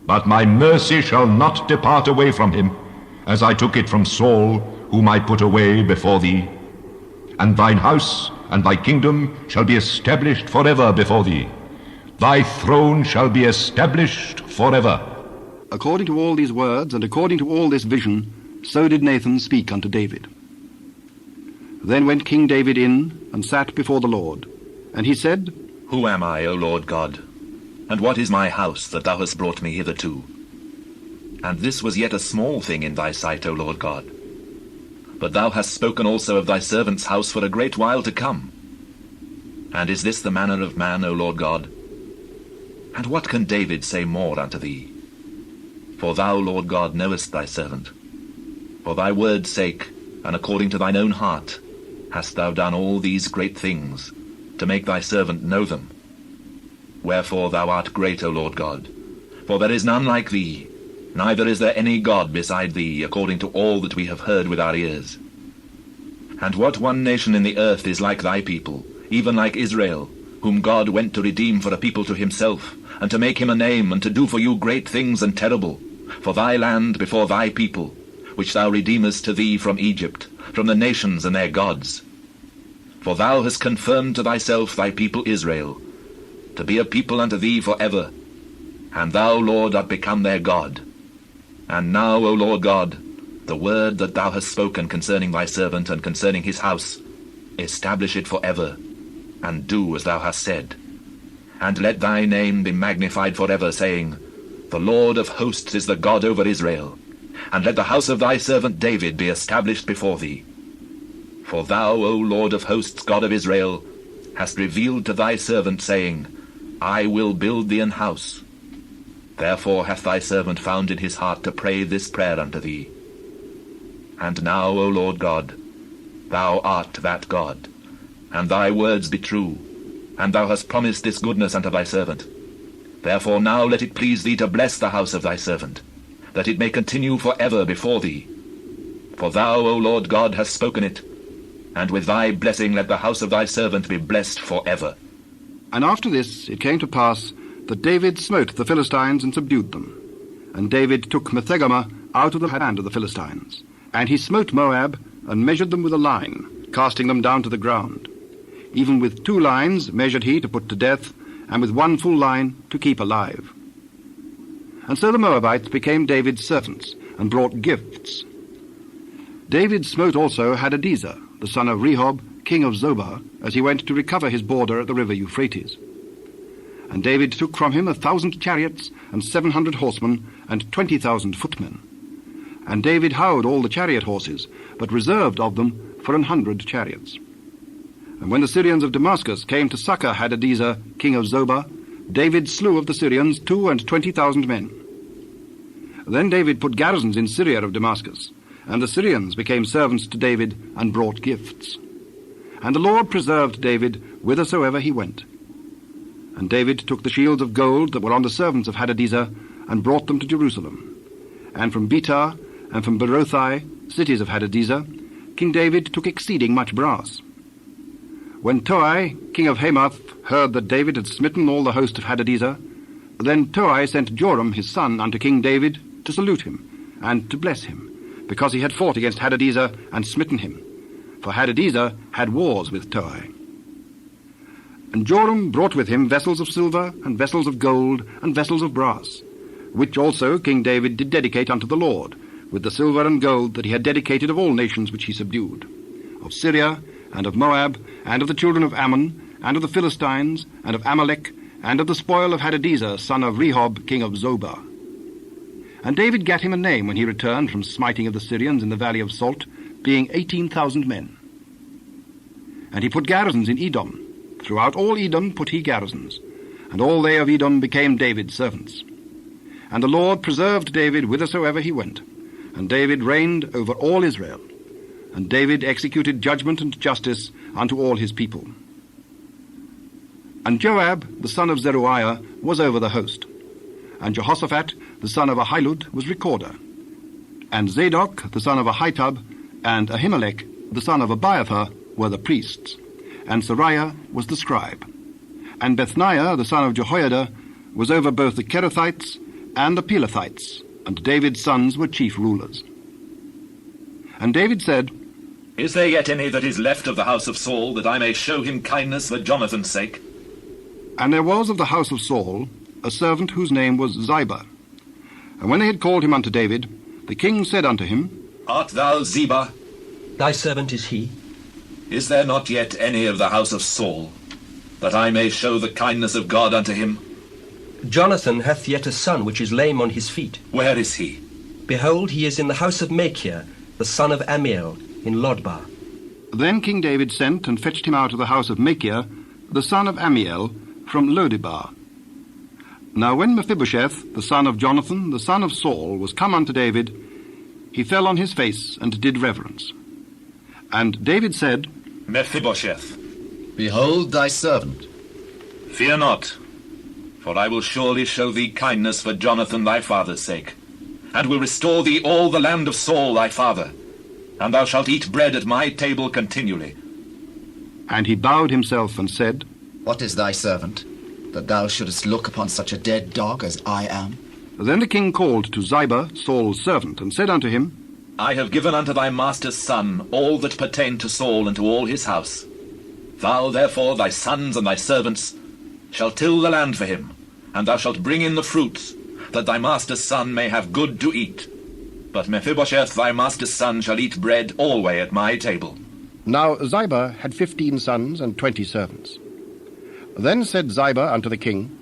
But my mercy shall not depart away from him, as I took it from Saul, whom I put away before thee. And thine house and thy kingdom shall be established forever before thee. Thy throne shall be established forever. According to all these words, and according to all this vision, so did Nathan speak unto David. Then went King David in and sat before the Lord. And he said, Who am I, O Lord God? And what is my house that thou hast brought me hitherto? And this was yet a small thing in thy sight, O Lord God. But thou hast spoken also of thy servant's house for a great while to come. And is this the manner of man, O Lord God? And what can David say more unto thee? For thou, Lord God, knowest thy servant. For thy word's sake, and according to thine own heart, hast thou done all these great things, to make thy servant know them. Wherefore thou art great, O Lord God. For there is none like thee, neither is there any God beside thee, according to all that we have heard with our ears. And what one nation in the earth is like thy people, even like Israel, whom God went to redeem for a people to himself, and to make him a name, and to do for you great things and terrible, for thy land before thy people, which thou redeemest to thee from Egypt, from the nations and their gods. For thou hast confirmed to thyself thy people Israel, to be a people unto thee for ever, and thou, Lord, art become their God. And now, O Lord God, the word that thou hast spoken concerning thy servant and concerning his house, establish it for ever, and do as thou hast said. And let thy name be magnified for ever, saying, The Lord of hosts is the God over Israel. And let the house of thy servant David be established before thee. For thou, O Lord of hosts, God of Israel, hast revealed to thy servant, saying, I will build thee an house. Therefore hath thy servant found in his heart to pray this prayer unto thee. And now, O Lord God, thou art that God, and thy words be true, and thou hast promised this goodness unto thy servant. Therefore now let it please thee to bless the house of thy servant, that it may continue for ever before thee. For thou, O Lord God, hast spoken it, and with thy blessing let the house of thy servant be blessed for ever. And after this it came to pass that David smote the Philistines and subdued them. And David took Methegama out of the hand of the Philistines. And he smote Moab, and measured them with a line, casting them down to the ground. Even with 2 lines measured he to put to death, and with 1 full line to keep alive. And so the Moabites became David's servants, and brought gifts. David smote also Hadadezer, the son of Rehob, king of Zobah, as he went to recover his border at the river Euphrates. And David took from him 1,000 chariots, and 700 horsemen, and 20,000 footmen. And David howed all the chariot horses, but reserved of them for 100 chariots. And when the Syrians of Damascus came to succor Hadadezer, king of Zobah, David slew of the Syrians 22,000 men. Then David put garrisons in Syria of Damascus, and the Syrians became servants to David and brought gifts. And the Lord preserved David whithersoever he went. And David took the shields of gold that were on the servants of Hadadezer, and brought them to Jerusalem. And from Betah, and from Berothai, cities of Hadadezer, King David took exceeding much brass. When Toi, king of Hamath, heard that David had smitten all the host of Hadadezer, then Toi sent Joram his son unto King David to salute him, and to bless him, because he had fought against Hadadezer and smitten him. For Hadadezer had wars with Toi. And Joram brought with him vessels of silver, and vessels of gold, and vessels of brass, which also King David did dedicate unto the Lord, with the silver and gold that he had dedicated of all nations which he subdued, of Syria, and of Moab, and of the children of Ammon, and of the Philistines, and of Amalek, and of the spoil of Hadadezer, son of Rehob, king of Zobah. And David gat him a name when he returned from smiting of the Syrians in the valley of Salt, being 18,000 men. And he put garrisons in Edom. Throughout all Edom put he garrisons, and all they of Edom became David's servants. And the Lord preserved David whithersoever he went, and David reigned over all Israel. And David executed judgment and justice unto all his people. And Joab, the son of Zeruiah, was over the host. And Jehoshaphat, the son of Ahilud, was recorder. And Zadok, the son of Ahitub, and Ahimelech, the son of Abiathar, were the priests. And Sariah was the scribe. And Bethniah, the son of Jehoiada, was over both the Kerethites and the Pelethites, and David's sons were chief rulers. And David said, Is there yet any that is left of the house of Saul, that I may show him kindness for Jonathan's sake? And there was of the house of Saul a servant whose name was Ziba. And when they had called him unto David, the king said unto him, Art thou Ziba? Thy servant is he. Is there not yet any of the house of Saul, that I may show the kindness of God unto him? Jonathan hath yet a son which is lame on his feet. Where is he? Behold, he is in the house of Machir, the son of Amiel, in Lodbar. Then King David sent and fetched him out of the house of Machir, the son of Amiel, from Lodebar. Now when Mephibosheth, the son of Jonathan, the son of Saul, was come unto David, he fell on his face and did reverence. And David said, Mephibosheth. Behold thy servant. Fear not, for I will surely show thee kindness for Jonathan thy father's sake, and will restore thee all the land of Saul thy father, and thou shalt eat bread at my table continually. And he bowed himself and said, What is thy servant, that thou shouldest look upon such a dead dog as I am? Then the king called to Ziba, Saul's servant, and said unto him, I have given unto thy master's son all that pertained to Saul and to all his house. Thou therefore, thy sons and thy servants, shall till the land for him, and thou shalt bring in the fruits, that thy master's son may have good to eat. But Mephibosheth thy master's son shall eat bread alway at my table. Now Ziba had 15 sons and 20 servants. Then said Ziba unto the king,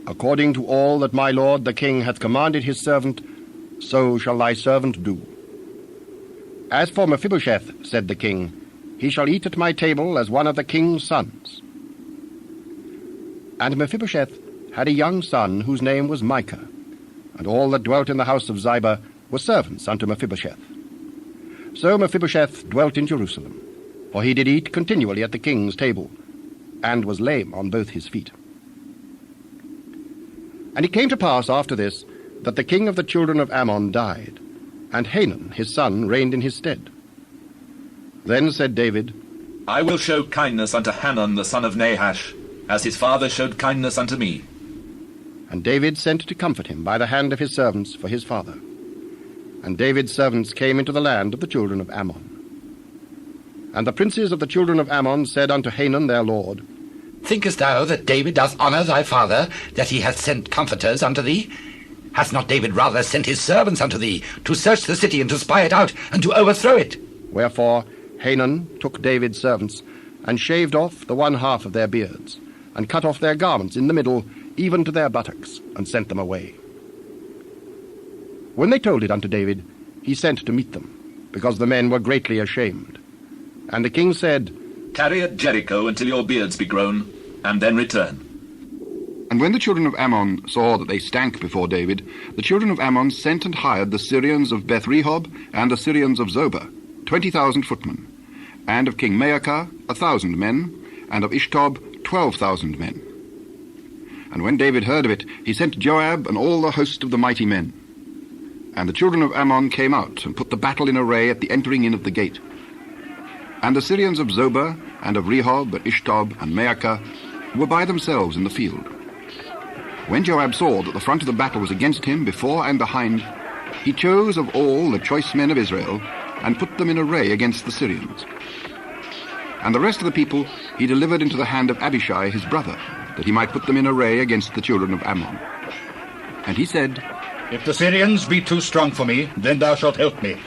According to all that my lord the king hath commanded his servant, so shall thy servant do. As for Mephibosheth, said the king, he shall eat at my table as one of the king's sons. And Mephibosheth had a young son whose name was Micah, and all that dwelt in the house of Ziba were servants unto Mephibosheth. So Mephibosheth dwelt in Jerusalem, for he did eat continually at the king's table, and was lame on both his feet. And it came to pass after this, that the king of the children of Ammon died, and Hanun his son reigned in his stead. Then said David, I will show kindness unto Hanun the son of Nahash, as his father showed kindness unto me. And David sent to comfort him by the hand of his servants for his father. And David's servants came into the land of the children of Ammon. And the princes of the children of Ammon said unto Hanun their lord, Thinkest thou that David doth honour thy father, that he hath sent comforters unto thee? Hath not David rather sent his servants unto thee, to search the city and to spy it out, and to overthrow it? Wherefore Hanun took David's servants, and shaved off the one half of their beards, and cut off their garments in the middle, even to their buttocks, and sent them away. When they told it unto David, he sent to meet them, because the men were greatly ashamed. And the king said, Tarry at Jericho until your beards be grown, and then return. And when the children of Ammon saw that they stank before David, the children of Ammon sent and hired the Syrians of Beth-rehob and the Syrians of Zobah, 20,000 footmen, and of King Maacah 1,000 men, and of Ishtob 12,000 men. And when David heard of it, he sent Joab and all the host of the mighty men. And the children of Ammon came out, and put the battle in array at the entering in of the gate. And the Syrians of Zobah, and of Rehob, and Ishtob, and Maacah, were by themselves in the field. When Joab saw that the front of the battle was against him, before and behind, he chose of all the choice men of Israel, and put them in array against the Syrians. And the rest of the people he delivered into the hand of Abishai his brother, that he might put them in array against the children of Ammon. And he said, If the Syrians be too strong for me, then thou shalt help me.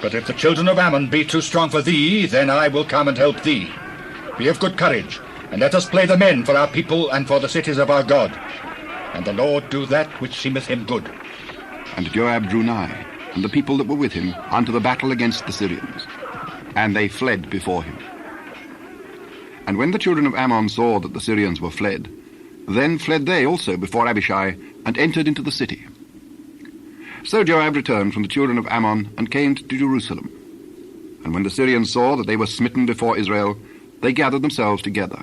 But if the children of Ammon be too strong for thee, then I will come and help thee. Be of good courage, and let us play the men for our people and for the cities of our God. And the Lord do that which seemeth him good. And Joab drew nigh, and the people that were with him, unto the battle against the Syrians. And they fled before him. And when the children of Ammon saw that the Syrians were fled, then fled they also before Abishai, and entered into the city. So Joab returned from the children of Ammon, and came to Jerusalem. And when the Syrians saw that they were smitten before Israel, they gathered themselves together.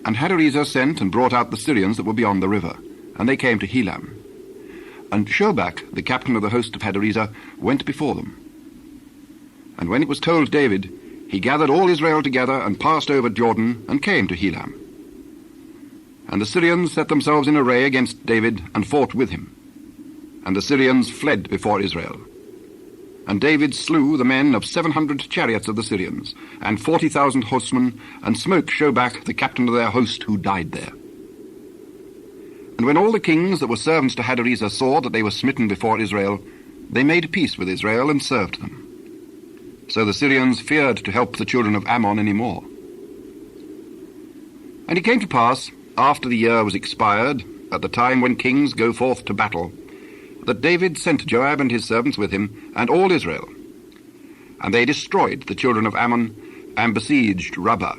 And Hadarezer sent and brought out the Syrians that were beyond the river, and they came to Helam. And Shobach, the captain of the host of Hadarezer, went before them. And when it was told David, he gathered all Israel together, and passed over Jordan, and came to Helam. And the Syrians set themselves in array against David, and fought with him. And the Syrians fled before Israel. And David slew the men of 700 chariots of the Syrians, and 40,000 horsemen, and smote Shobach, the captain of their host, who died there. And when all the kings that were servants to Hadarezer saw that they were smitten before Israel, they made peace with Israel, and served them. So the Syrians feared to help the children of Ammon any more. And it came to pass, after the year was expired, at the time when kings go forth to battle, that David sent Joab and his servants with him, and all Israel. And they destroyed the children of Ammon, and besieged Rabbah.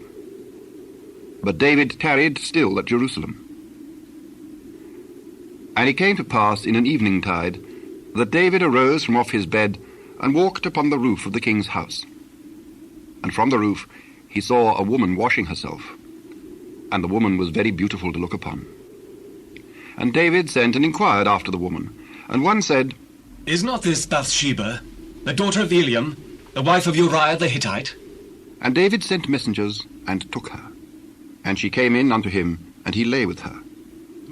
But David tarried still at Jerusalem. And it came to pass in an eventide, that David arose from off his bed, and walked upon the roof of the king's house. And from the roof he saw a woman washing herself, and the woman was very beautiful to look upon. And David sent and inquired after the woman, and one said, Is not this Bathsheba, the daughter of Eliam, the wife of Uriah the Hittite? And David sent messengers, and took her. And she came in unto him, and he lay with her.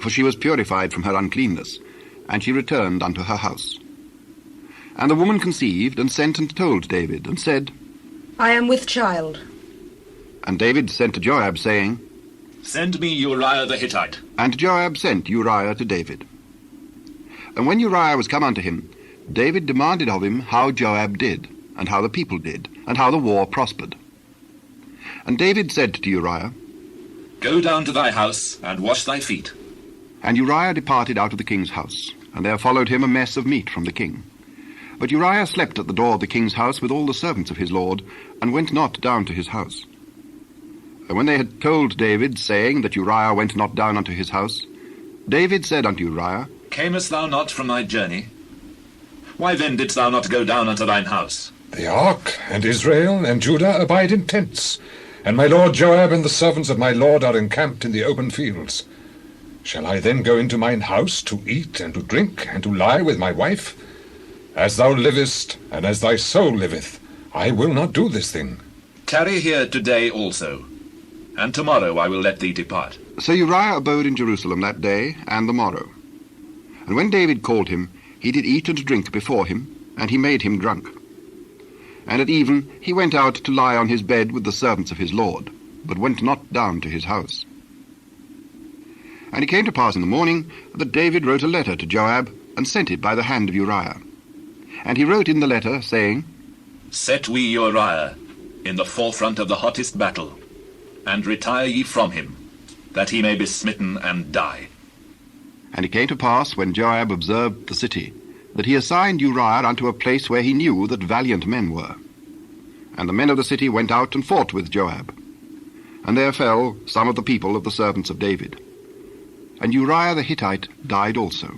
For she was purified from her uncleanness, and she returned unto her house. And the woman conceived, and sent and told David, and said, I am with child. And David sent to Joab, saying, Send me Uriah the Hittite. And Joab sent Uriah to David. And when Uriah was come unto him, David demanded of him how Joab did, and how the people did, and how the war prospered. And David said to Uriah, Go down to thy house, and wash thy feet. And Uriah departed out of the king's house, and there followed him a mess of meat from the king. But Uriah slept at the door of the king's house with all the servants of his lord, and went not down to his house. And when they had told David, saying that Uriah went not down unto his house, David said unto Uriah, Camest thou not from thy journey? Why then didst thou not go down unto thine house? The ark, and Israel, and Judah abide in tents, and my lord Joab and the servants of my lord are encamped in the open fields. Shall I then go into mine house to eat and to drink, and to lie with my wife? As thou livest, and as thy soul liveth, I will not do this thing. Tarry here today also, and tomorrow I will let thee depart. So Uriah abode in Jerusalem that day and the morrow. And when David called him, he did eat and drink before him, and he made him drunk. And at even he went out to lie on his bed with the servants of his lord, but went not down to his house. And it came to pass in the morning that David wrote a letter to Joab, and sent it by the hand of Uriah. And he wrote in the letter, saying, Set we Uriah in the forefront of the hottest battle, and retire ye from him, that he may be smitten and die. And it came to pass, when Joab observed the city, that he assigned Uriah unto a place where he knew that valiant men were. And the men of the city went out and fought with Joab. And there fell some of the people of the servants of David. And Uriah the Hittite died also.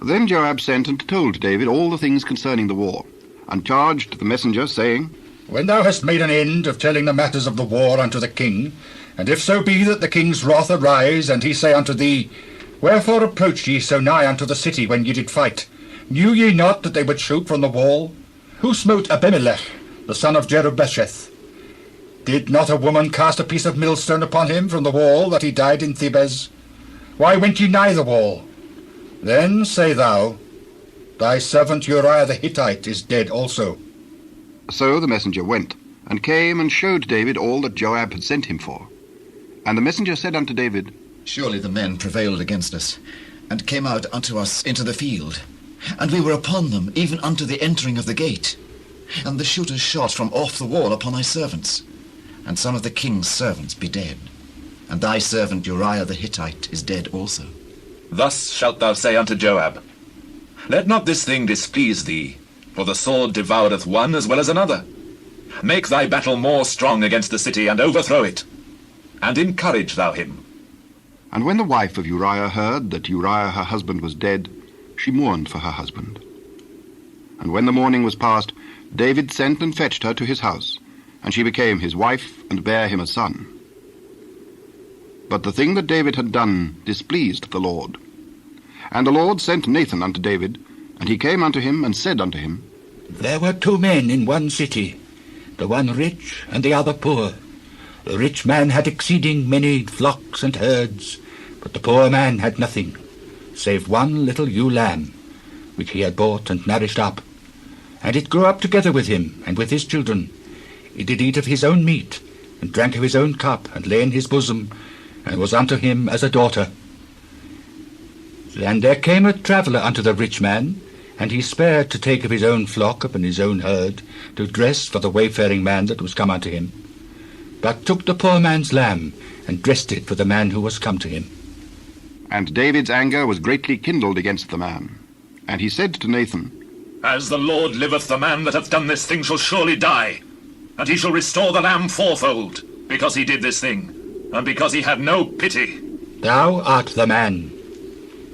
Then Joab sent and told David all the things concerning the war, and charged the messenger, saying, When thou hast made an end of telling the matters of the war unto the king, and if so be that the king's wrath arise, and he say unto thee, Wherefore approached ye so nigh unto the city when ye did fight? Knew ye not that they would shoot from the wall? Who smote Abimelech, the son of Jerubbesheth? Did not a woman cast a piece of millstone upon him from the wall, that he died in Thebez? Why went ye nigh the wall? Then say thou, Thy servant Uriah the Hittite is dead also. So the messenger went, and came and showed David all that Joab had sent him for. And the messenger said unto David, Surely the men prevailed against us, and came out unto us into the field. And we were upon them, even unto the entering of the gate. And the shooters shot from off the wall upon thy servants. And some of the king's servants be dead. And thy servant Uriah the Hittite is dead also. Thus shalt thou say unto Joab, Let not this thing displease thee, for the sword devoureth one as well as another. Make thy battle more strong against the city, and overthrow it, and encourage thou him. And when the wife of Uriah heard that Uriah her husband was dead, she mourned for her husband. And when the morning was past, David sent and fetched her to his house, and she became his wife, and bare him a son. But the thing that David had done displeased the Lord. And the Lord sent Nathan unto David, and he came unto him, and said unto him, There were 2 men in one city, the one rich and the other poor. The rich man had exceeding many flocks and herds, but the poor man had nothing, save one little ewe lamb, which he had bought and nourished up. And it grew up together with him, and with his children. It did eat of his own meat, and drank of his own cup, and lay in his bosom, and was unto him as a daughter. And there came a traveller unto the rich man, And he spared to take of his own flock upon his own herd, to dress for the wayfaring man that was come unto him, but took the poor man's lamb, and dressed it for the man who was come to him. And David's anger was greatly kindled against the man. And he said to Nathan, As the Lord liveth, the man that hath done this thing shall surely die, and he shall restore the lamb fourfold, because he did this thing, and because he had no pity. Thou art the man.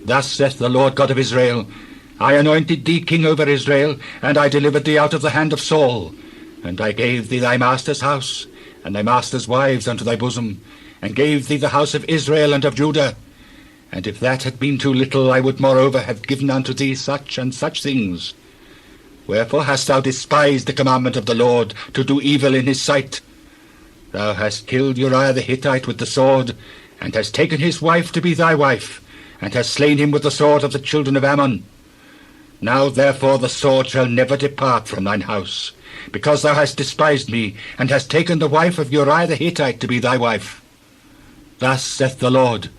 Thus saith the Lord God of Israel, I anointed thee king over Israel, and I delivered thee out of the hand of Saul. And I gave thee thy master's house, and thy master's wives unto thy bosom, and gave thee the house of Israel and of Judah. And if that had been too little, I would moreover have given unto thee such and such things. Wherefore hast thou despised the commandment of the Lord, to do evil in his sight? Thou hast killed Uriah the Hittite with the sword, and hast taken his wife to be thy wife, and hast slain him with the sword of the children of Ammon. Now therefore the sword shall never depart from thine house, because thou hast despised me, and hast taken the wife of Uriah the Hittite to be thy wife. Thus saith the Lord,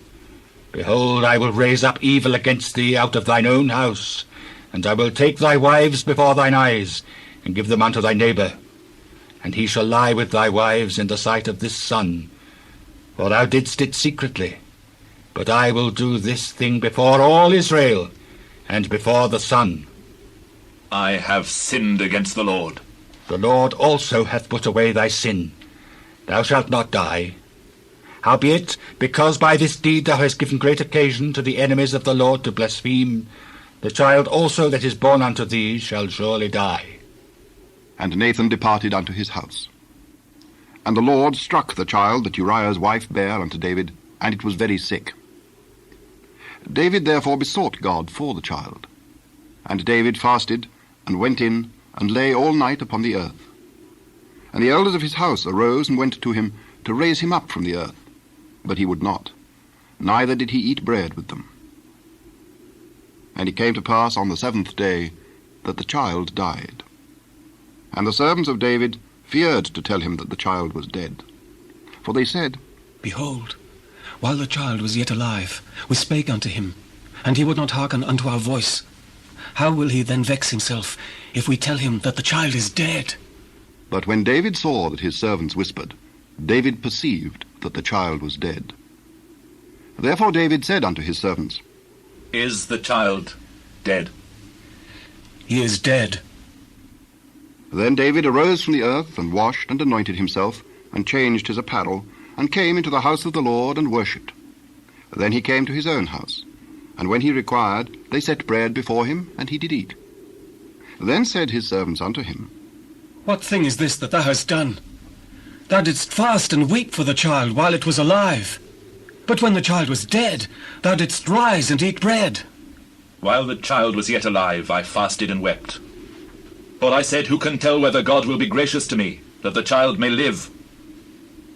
Behold, I will raise up evil against thee out of thine own house, and I will take thy wives before thine eyes, and give them unto thy neighbour. And he shall lie with thy wives in the sight of this sun, for thou didst it secretly. But I will do this thing before all Israel, and before the sun. I have sinned against the Lord. The Lord also hath put away thy sin. Thou shalt not die. Howbeit, because by this deed thou hast given great occasion to the enemies of the Lord to blaspheme, the child also that is born unto thee shall surely die. And Nathan departed unto his house. And the Lord struck the child that Uriah's wife bare unto David, and it was very sick. David therefore besought God for the child. And David fasted, and went in, and lay all night upon the earth. And the elders of his house arose and went to him to raise him up from the earth. But he would not, neither did he eat bread with them. And it came to pass on the 7th day that the child died. And the servants of David feared to tell him that the child was dead. For they said, Behold, while the child was yet alive, we spake unto him, and he would not hearken unto our voice. How will he then vex himself, if we tell him that the child is dead? But when David saw that his servants whispered, David perceived that the child was dead. Therefore David said unto his servants, Is the child dead? He is dead. Then David arose from the earth, and washed, and anointed himself, and changed his apparel, and came into the house of the Lord, and worshipped. Then he came to his own house, and when he required, they set bread before him, and he did eat. Then said his servants unto him, What thing is this that thou hast done? Thou didst fast and weep for the child while it was alive. But when the child was dead, thou didst rise and eat bread. While the child was yet alive, I fasted and wept. For I said, Who can tell whether God will be gracious to me, that the child may live?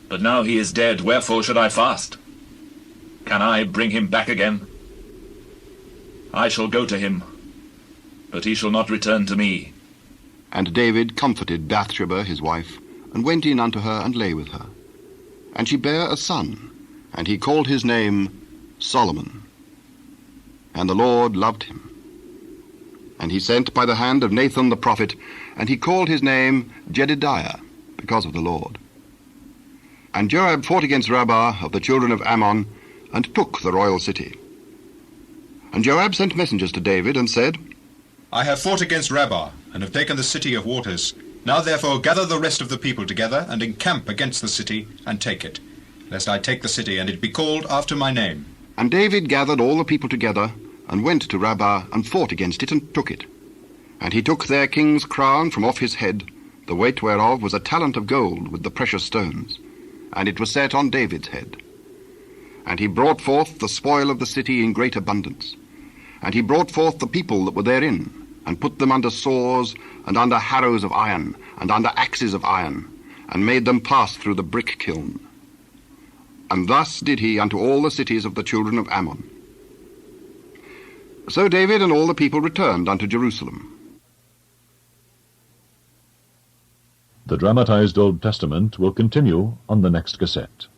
But now he is dead, wherefore should I fast? Can I bring him back again? I shall go to him, but he shall not return to me. And David comforted Bathsheba his wife, and went in unto her, and lay with her. And she bare a son, and he called his name Solomon. And the Lord loved him. And he sent by the hand of Nathan the prophet, and he called his name Jedidiah, because of the Lord. And Joab fought against Rabbah of the children of Ammon, and took the royal city. And Joab sent messengers to David, and said, I have fought against Rabbah, and have taken the city of waters. Now therefore gather the rest of the people together, and encamp against the city, and take it, lest I take the city, and it be called after my name. And David gathered all the people together, and went to Rabbah, and fought against it, and took it. And he took their king's crown from off his head, the weight whereof was a talent of gold with the precious stones, and it was set on David's head. And he brought forth the spoil of the city in great abundance. And he brought forth the people that were therein, and put them under saws, and under harrows of iron, and under axes of iron, and made them pass through the brick kiln. And thus did he unto all the cities of the children of Ammon. So David and all the people returned unto Jerusalem. The Dramatized Old Testament will continue on the next cassette.